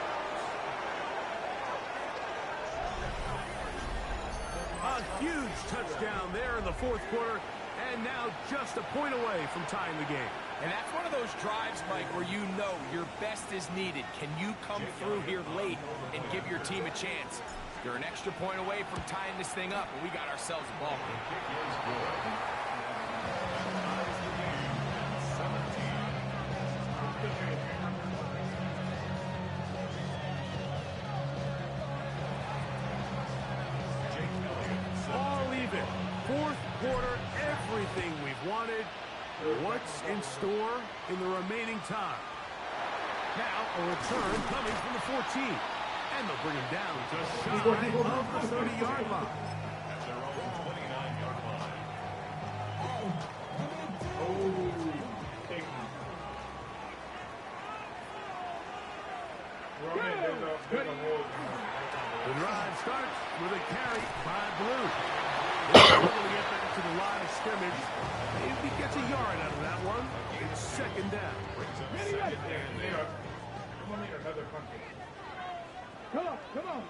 Speaker 4: A huge touchdown there in the fourth quarter, and now just a point away from tying the game.
Speaker 6: And that's one of those drives, Mike, where you know your best is needed. Can you come through here late and give your team a chance? You're an extra point away from tying this thing up, and we got ourselves a ball game.
Speaker 4: everything we've wanted. What's in store in the remaining time? Now a return coming from the 14. And they'll bring him down just shy of the 30-yard line.
Speaker 7: At their own 29-yard line.
Speaker 4: The drive starts with a carry by Blue. They're able to get back to the line of scrimmage. Maybe he gets a yard out of that one. It's second down.
Speaker 9: Come on, come on.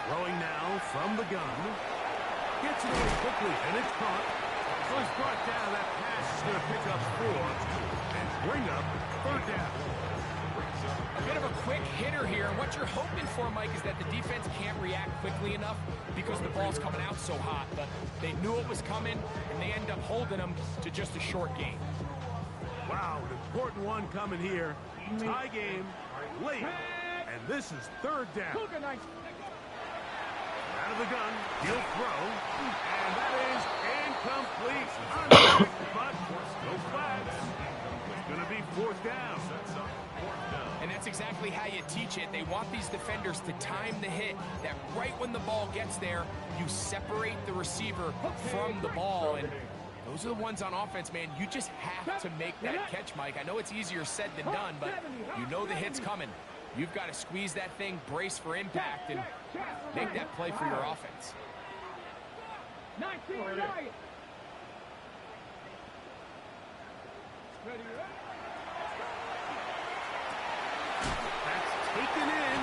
Speaker 4: Throwing now from the gun. Gets it away quickly, and it's caught. So he's brought down. That pass is going to pick up 4 and bring up third down.
Speaker 6: A bit of a quick hitter here, and what you're hoping for, Mike, is that the defense can't react quickly enough because the ball's coming out so hot. But they knew it was coming, and they end up holding them to just a short gain.
Speaker 4: Wow, an important one coming here. Tie game, late, and this is third down. Out of the gun, he'll throw, and that is incomplete. But no flags. It's going to be fourth down.
Speaker 6: And that's exactly how you teach it. They want these defenders to time the hit, that right when the ball gets there, you separate the receiver from the ball. And those are the ones on offense, man. You just have to make that catch, Mike. I know it's easier said than done, but you know the hit's coming. You've got to squeeze that thing, brace for impact, and make that play for your offense.
Speaker 9: 19 right.
Speaker 4: That's taken in,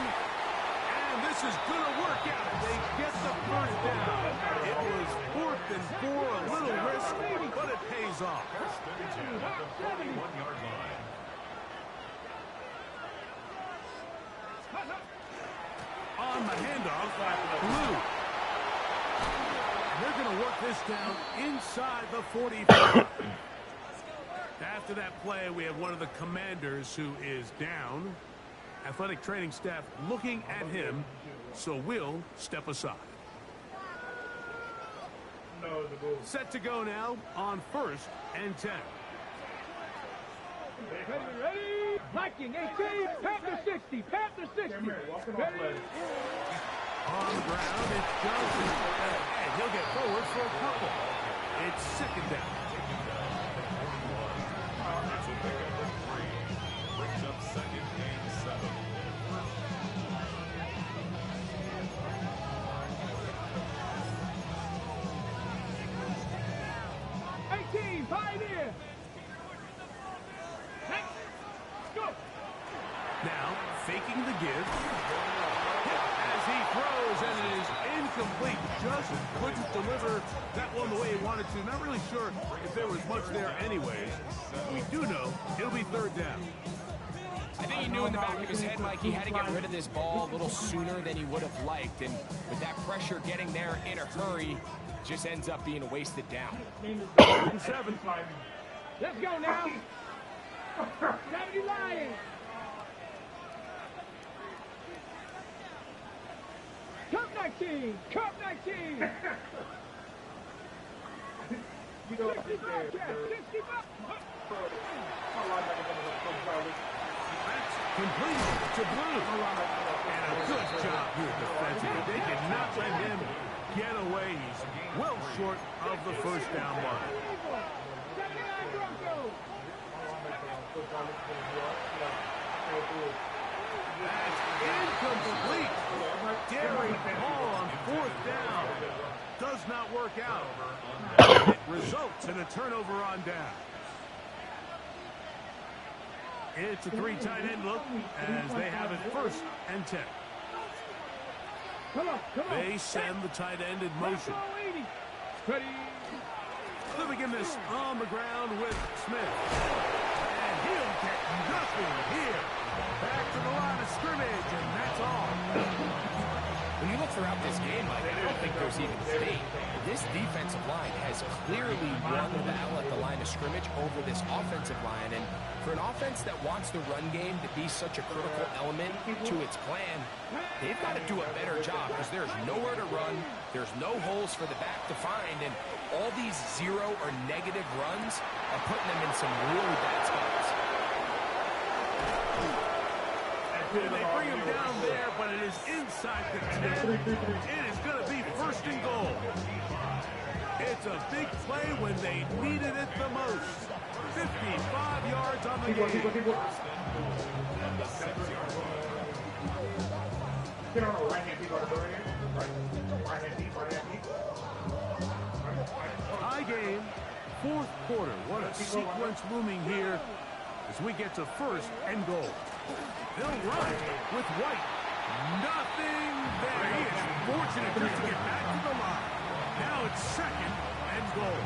Speaker 4: and this is going to work out. They get the first down. It was 4th and 4, a little risk, but it pays off.
Speaker 7: First 32 at the 41-yard line.
Speaker 4: On the handoff, Blue. They're going to work this down inside the 45. After that play, we have one of the commanders who is down. Athletic training staff looking at him, so we'll step aside. Set to go now on 1st and 10.
Speaker 9: Ready? Viking 18, Panther 60, Panther 60. Ready?
Speaker 4: On the ground, it's Johnson, and he'll get forward for a couple. It's second down.
Speaker 7: That's a pickup of 3. Brings up second and 7.
Speaker 9: Pioneer. Go.
Speaker 4: Now, faking the give. As he throws, and it is incomplete. Just couldn't deliver that one the way he wanted to. Not really sure if there was much there anyways. We do know it'll be third down.
Speaker 6: I think he knew in the back of his head, Mike, he had to get rid of this ball a little sooner than he would have liked. And with that pressure getting there in a hurry, just ends up being a wasted down.
Speaker 4: 7.
Speaker 9: Let's go now. 70 Lions. Cup 19. Cup 19. 65 catch. 65.
Speaker 4: That's complete to Blue. And a good job here defensively. They did not let him get away. He's well short of the first down line.
Speaker 9: 79 Broncos.
Speaker 4: That's incomplete. Daring ball on 4th down. Does not work out. It results in a turnover on down. It's a 3 tight end look as they have it 1st and 10.
Speaker 9: Come on.
Speaker 4: They send the tight end in motion.
Speaker 9: Ready.
Speaker 4: Living in this on the ground with Smith. And he'll get nothing here. Back to the line of scrimmage, and that's all.
Speaker 6: When you look throughout this game, Mike, I don't think there's even debate. this defensive line has clearly won the battle at the line of scrimmage over this offensive line. And for an offense that wants the run game to be such a critical element to its plan, they've got to do a better job because there's nowhere to run. There's no holes for the back to find. And all these zero or negative runs are putting them in some really bad spots.
Speaker 4: They bring him down there, but it is inside the 10. It is going to be first and goal. It's a big play when they needed it the most. 55 yards on the game. Tie game, fourth quarter. What a sequence looming here as we get to first and goal. They'll run with White. Nothing there. He is fortunate just to get back to the line. Now it's second and goal.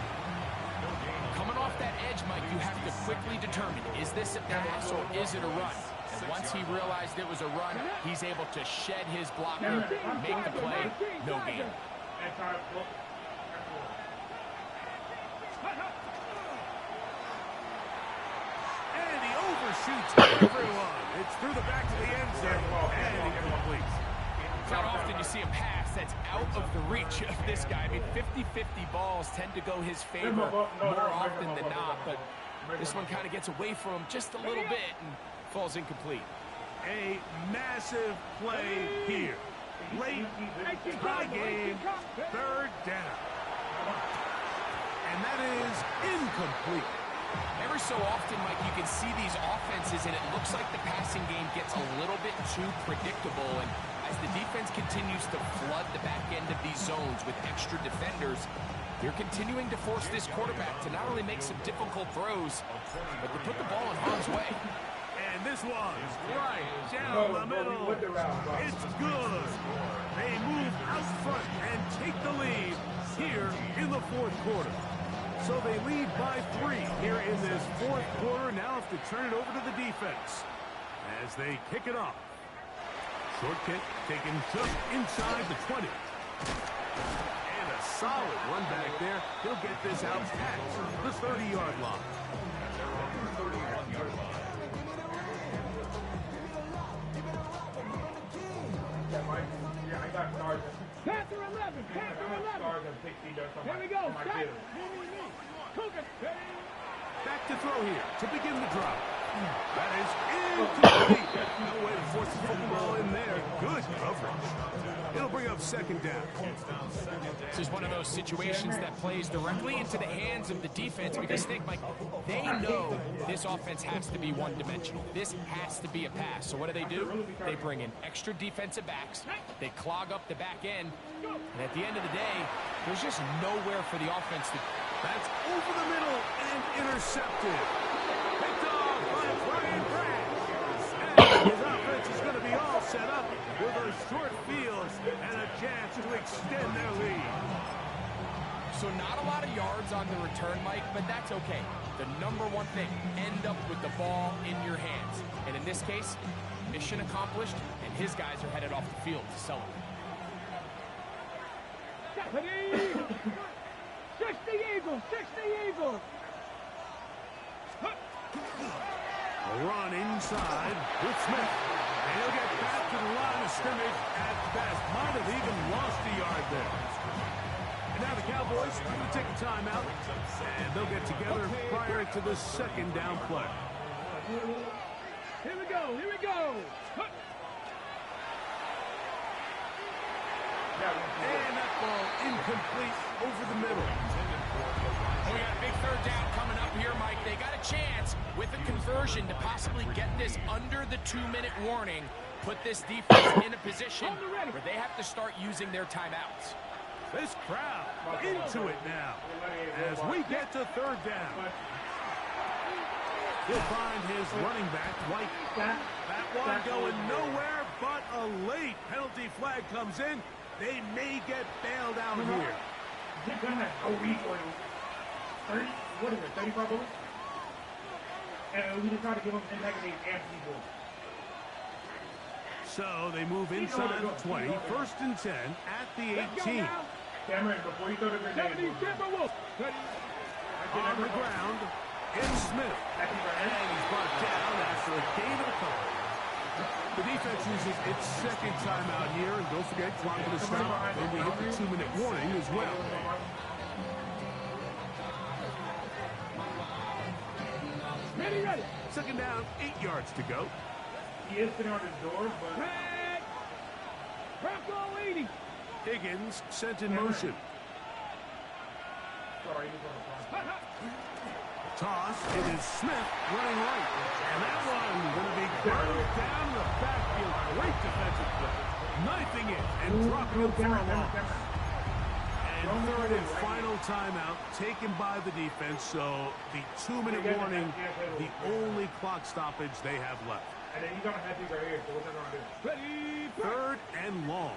Speaker 6: Coming off that edge, Mike, you have to quickly determine, is this a pass or is it a run? And once he realized it was a run, he's able to shed his blocker, make the play, no gain.
Speaker 4: And he overshoots everyone. It's through the back of the end zone, and he completes.
Speaker 6: Not often you see a pass that's out of the reach of this guy. I mean, 50-50 balls tend to go his favor more often than not, but this one kind of gets away from him just a little bit and falls incomplete.
Speaker 4: A massive play here. Late tie game, third down. And that is incomplete.
Speaker 6: Every so often, Mike, you can see these offenses, and it looks like the passing game gets a little bit too predictable. And as the defense continues to flood the back end of these zones with extra defenders, they're continuing to force this quarterback to not only make some difficult throws, but to put the ball in harm's way.
Speaker 4: And this one's right down the middle. It's good. They move out front and take the lead here in the fourth quarter. So they lead by 3 here in this fourth quarter. Now have to turn it over to the defense as they kick it off. Short kick taken just inside the 20. And a solid run back there. He'll get this out past the 30-yard line.
Speaker 9: Panther 11, Panther 11. Here we go, stop.
Speaker 4: Back to throw here to begin the drop. That is incomplete. No way to force the football in there. Good coverage. It'll bring up second down.
Speaker 6: This is one of those situations that plays directly into the hands of the defense because, think, Mike, they know this offense has to be one-dimensional. This has to be a pass. So what do? They bring in extra defensive backs. They clog up the back end. And at the end of the day, there's just nowhere for the offense to...
Speaker 4: That's over the middle and intercepted. Picked off by Brian Branch. And his offense is going to be all set up with a short field and a chance to extend their lead.
Speaker 6: So not a lot of yards on the return, Mike, but that's okay. The number one thing, end up with the ball in your hands. And in this case, mission accomplished, and his guys are headed off the field to celebrate.
Speaker 9: 60 Eagles, 60 Eagles.
Speaker 4: A run inside with Smith. And he'll get back to the line of scrimmage at best. Might have even lost a yard there. And now the Cowboys are going to take a timeout. And they'll get together prior to the second down play.
Speaker 9: Here we go, here we go.
Speaker 4: And that ball incomplete over the middle.
Speaker 6: We got a big third down coming up here, Mike. They got a chance with a conversion to possibly get this under the 2-minute warning, put this defense in a position where they have to start using their timeouts.
Speaker 4: This crowd into it now as we get to third down. He'll find his running back, White. That one going nowhere, but a late penalty flag comes in. They may get bailed out here.
Speaker 5: What is it, 35 bullets? And we just try to give them impact these people.
Speaker 4: So they move inside the 20, first and 10 at the 18.
Speaker 5: Cameron, before you throw the grenade.
Speaker 4: On the ground, it's Smith. And he's brought down after a gain of a couple. The defense uses its second timeout here, and don't forget, clock going to stop when we hit the 2-minute warning as well.
Speaker 9: Ready.
Speaker 4: Second down, 8 yards to go.
Speaker 5: He is sitting on his door, but...
Speaker 9: Bronco 80.
Speaker 4: Higgins sent in motion.
Speaker 5: Sorry, he's on the front.
Speaker 4: Toss, it is Smith running right. And that one going to be burned down the backfield. Great defensive play. Knifing it and dropping it for a loss. And third and final timeout taken by the defense. So the 2-minute warning, the only clock stoppage they have left.
Speaker 5: And then he's going to have these right here, so what's that going to do?
Speaker 9: Ready.
Speaker 4: Third and long.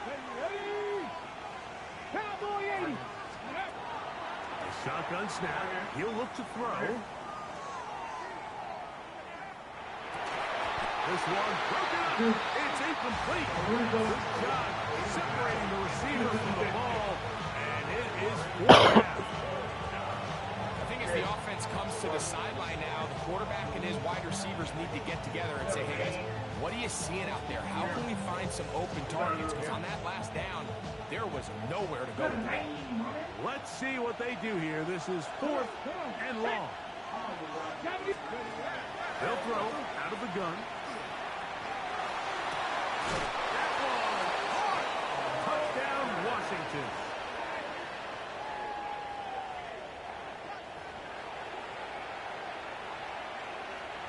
Speaker 9: Ready. Cowboy 80.
Speaker 4: Shotgun snap. He'll look to throw. This one broken up. It's incomplete. Good job separating the receiver from the ball. And it is fourth down.
Speaker 6: I think as the offense comes to the sideline now, the quarterback and his wide receivers need to get together and say, hey guys, what are you seeing out there? How can we find some open targets? Because on that last down, there was nowhere to go with that.
Speaker 4: Let's see what they do here. This is fourth and long. They'll throw out of the gun. That one hard. Touchdown, Washington.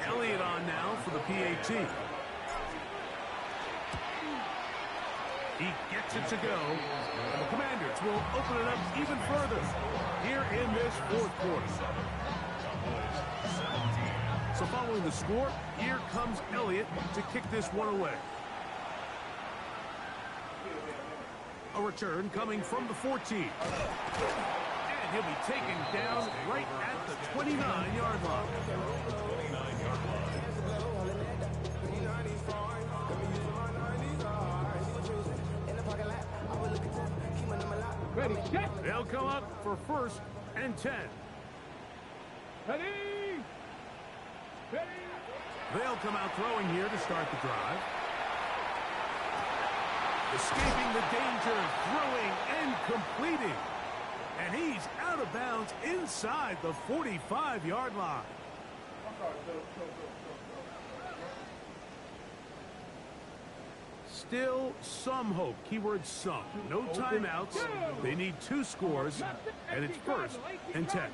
Speaker 4: Elliott on now for the PAT. He gets it to go. And the Commanders will open it up even further here in this fourth quarter. So following the score, here comes Elliott to kick this one away. A return coming from the 14. And he'll be taken down right at the 29-yard line.
Speaker 9: Ready, check.
Speaker 4: They'll come up for first and 10.
Speaker 9: Ready.
Speaker 4: They'll come out throwing here to start the drive. Escaping the danger, throwing and completing. And he's out of bounds inside the 45-yard line. Still some hope. Keyword some. No timeouts. They need 2 scores, and it's first and 10.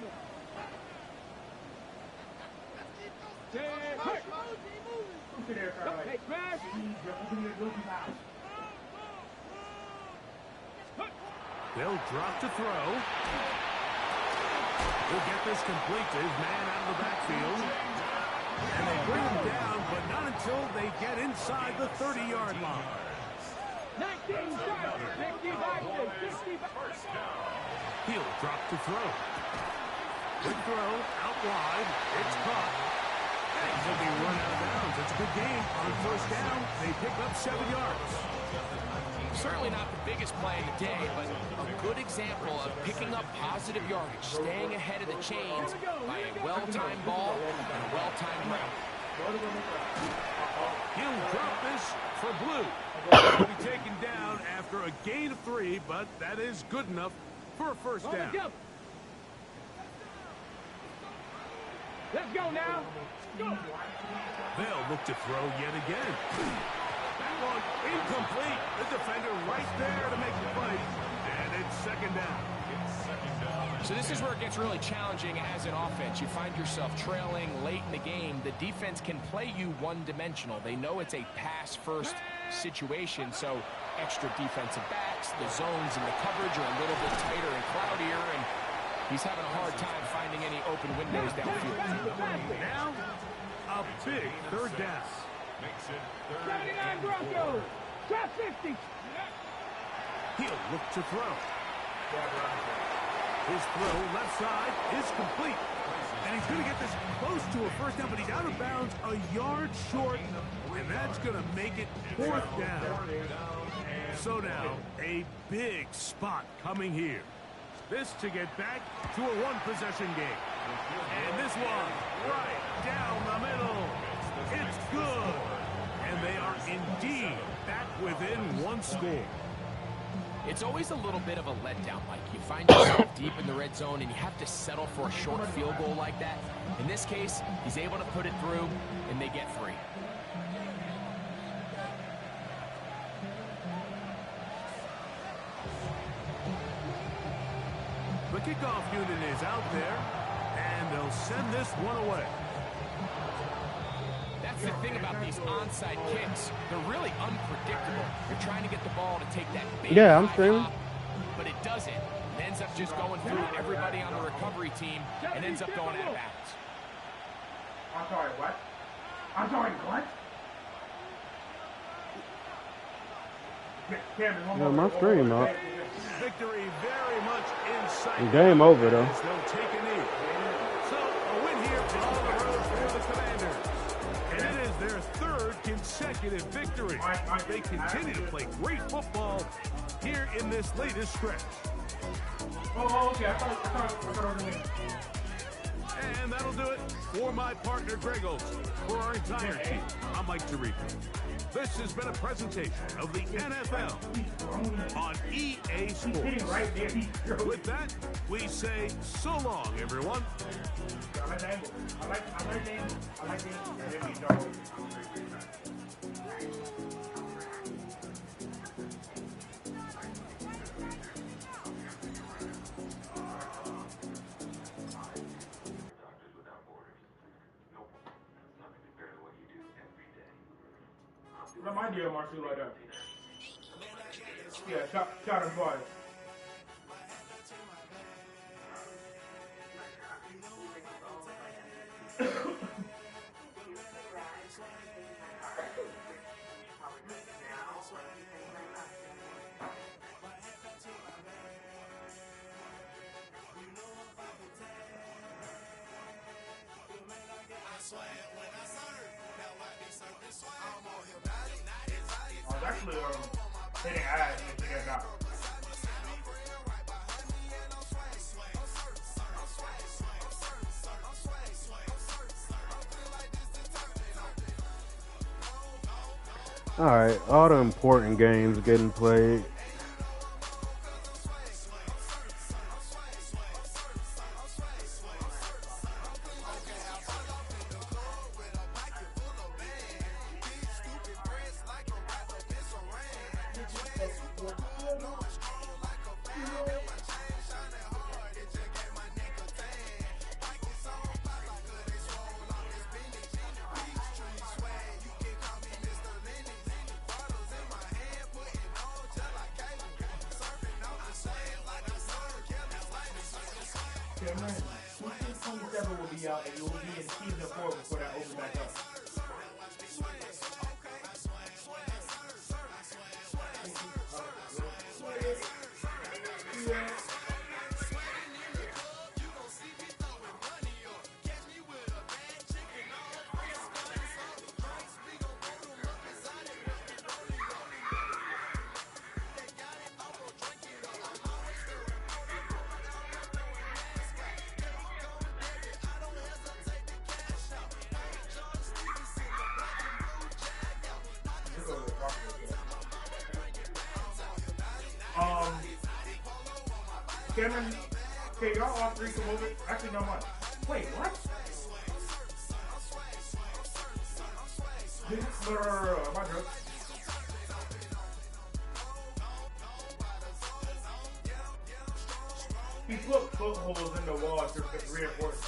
Speaker 4: They'll drop to throw. He'll get this complete to his man out of the backfield. And they bring him down, but not until they get inside the 30-yard line. He'll drop to throw. Good throw, out wide. It's caught. And he'll be run out of bounds. It's a good game. On first down, they pick up 7 yards.
Speaker 6: Certainly not the biggest play of the day, but a good example of picking up positive yardage, staying ahead of the chains by a well-timed ball and a well-timed route.
Speaker 4: He'll drop this for Blue. He'll be taken down after a gain of 3, but that is good enough for a first down.
Speaker 9: Let's go now.
Speaker 4: They'll look to throw yet again. That one incomplete. The defender right there to make the play. And it's second down.
Speaker 6: So this is where it gets really challenging as an offense. You find yourself trailing late in the game. The defense can play you one-dimensional. They know it's a pass-first situation, so extra defensive backs, the zones and the coverage are a little bit tighter and cloudier, and he's having a hard time finding any open windows downfield.
Speaker 4: Now, a big third down.
Speaker 9: 79 Broncos. Top 50.
Speaker 4: He'll look to throw. His throw left side is complete. And he's going to get this close to a first down, but he's out of bounds a yard short, and that's going to make it fourth down. So now, a big spot coming here. This to get back to a one-possession game. And this one, right down the middle. It's good. And they are indeed back within one score.
Speaker 6: It's always a little bit of a letdown, Mike. You find yourself deep in the red zone, and you have to settle for a short field goal like that. In this case, he's able to put it through, and they get 3.
Speaker 4: The kickoff unit is out there, and they'll send this one away.
Speaker 6: That's the thing about these onside kicks. They're really unpredictable. You're trying to get the ball to take that big
Speaker 8: I'm streaming.
Speaker 6: hop, but it doesn't. It ends up just going through everybody on the recovery team and ends up going out of bounds.
Speaker 5: I'm sorry, what? I'm sorry, what?
Speaker 8: Yeah, my stream up.
Speaker 4: Victory very much in sight.
Speaker 8: Game over, though.
Speaker 4: They'll take a knee. So, a win here on the road for the Commanders. And it is their 3rd consecutive victory. They continue to play great football here in this latest stretch.
Speaker 5: Oh, okay. I thought I was winning.
Speaker 4: And that'll do it for my partner, Greg Olson. For our entire team, I'm Mike Tirico. This has been a presentation of the NFL on EA Sports. With that, we say so long, everyone.
Speaker 5: I like the angle. I like the angle. I like the angle. That might be a Marshall like that. Yeah, shot him twice. I was actually hitting ass and she got out.
Speaker 8: All right, all the important games getting played.
Speaker 5: Cameron, 27 will be out and you'll be in season 4 before that opens back up. Cameron, okay, y'all all 3 come over. Actually, no one. Wait, what? No, my joke. He put footholes in the wall to reinforce.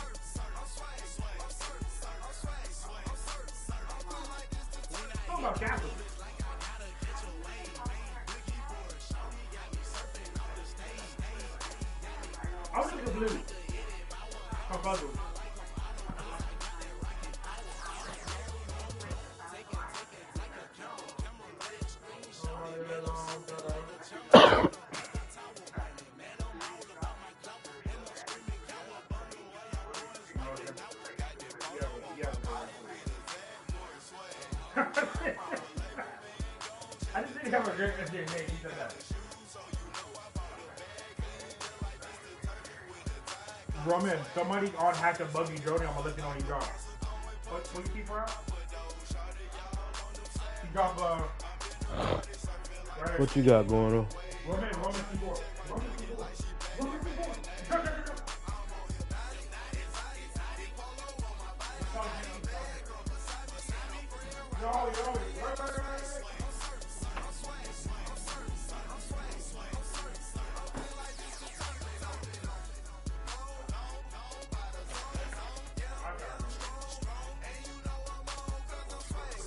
Speaker 5: Talk about Catholics. I was looking blue. I'm puzzled. I just didn't have a SJ Nate, he said that. Roman, somebody on hacked a buggy Jody. I'm gonna let you know when he drops. What you keep for out? He dropped right.
Speaker 8: What you got going on?
Speaker 5: Roman keyboard. Roman keyboard. Roman keyboard. Yo, right.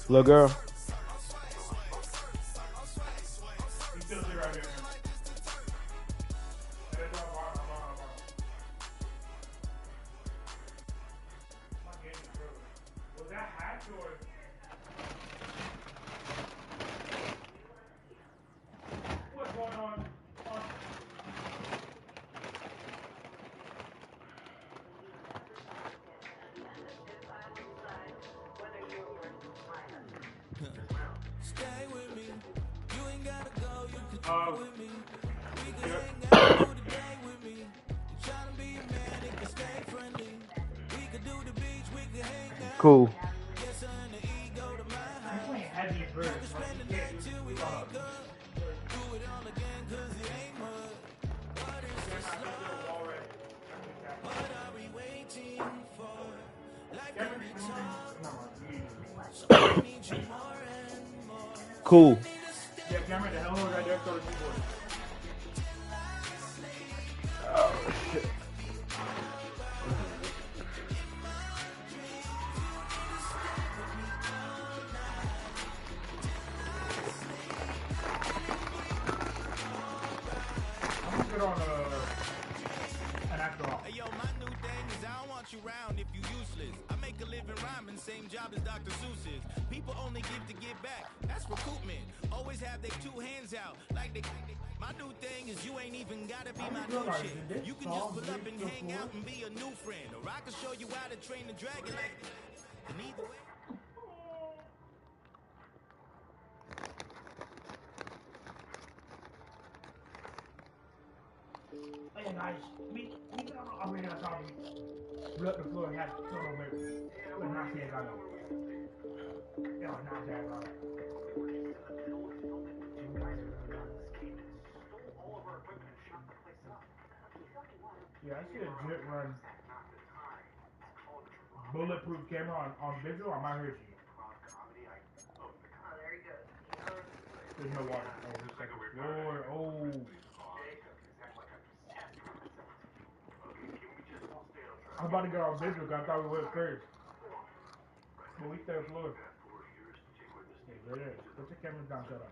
Speaker 8: Little girl.
Speaker 5: He's still there right here. Was that hacked or? What's going on?
Speaker 1: Stay with me. You ain't gotta go, you can
Speaker 5: Oh.
Speaker 1: with me. We can hang out through the day with me. You tryna be a man, it can stay friendly. We could do the beach, we can hang out.
Speaker 8: Cool.
Speaker 1: Yes, her and the ego to my house.
Speaker 5: I'm playing heavy
Speaker 1: We
Speaker 5: birds.
Speaker 1: can spend the night till we wake up. Do it all again, cause it ain't mud. What is this love? What are we waiting for? Like every talk. So I need you more and more.
Speaker 8: Cool.
Speaker 5: Yeah, camera, the hell right there, throw the keyboard.
Speaker 8: Oh, shit.
Speaker 5: I'm gonna put on an actor off.
Speaker 1: Hey yo, my new thing is I don't want you round if you useless. I make a living rhyming, same job as Dr. Seuss's. People only give to get back. That's recoupment. Always have their two hands out. Like they my new thing is you ain't even gotta be my new shit. You can just pull up and hang out and be a new friend. Or I can show you how to train the dragon like and either way.
Speaker 5: Hey, nice. I'm ready to talk to you. Blood the floor and have to turn over. But not saying I know. Yeah, not that right. Yeah, I see a jet run bulletproof camera on visual. I might hurt you. There's no water. Oh, there's second floor. Oh. I'm about to go on visual because I thought we went first. But we third floor. Yeah, there it is. Put your cameras down, shut up.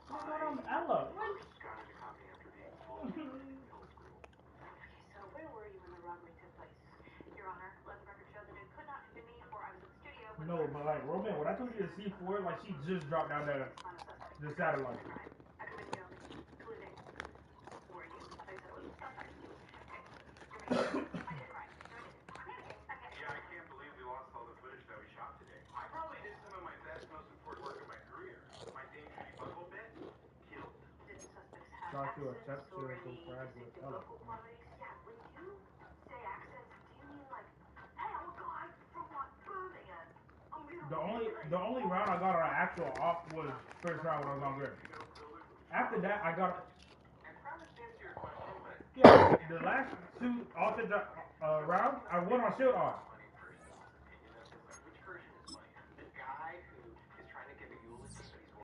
Speaker 5: What's going on, Ella? What?
Speaker 10: So where were you when the robbery took place? Your Honor, let the record show that it could not have been me, for I was at the studio.
Speaker 5: No, but like, Roman, when I told you to C4, like, she just dropped down there the satellite.
Speaker 10: I committed felony, including. Were you? I said it was suspect. I did right.
Speaker 7: Yeah, I can't believe we lost all the footage that we shot today. I probably did some of my best, most important work of my career. My Dame Judy buckle bit, killed.
Speaker 10: Did the suspects have
Speaker 5: Got to a
Speaker 10: accents
Speaker 5: texture
Speaker 10: or
Speaker 5: so
Speaker 10: any
Speaker 5: fast with
Speaker 10: distinctive
Speaker 5: Ella.
Speaker 10: vocal qualities? Yeah, when you say accents, do you mean like, hey, I'm a guy from like Birmingham.
Speaker 5: The only round I got on an actual off was first round when I was on grip. After that, I got. Yeah, the last two offensive rounds, I went on shield off.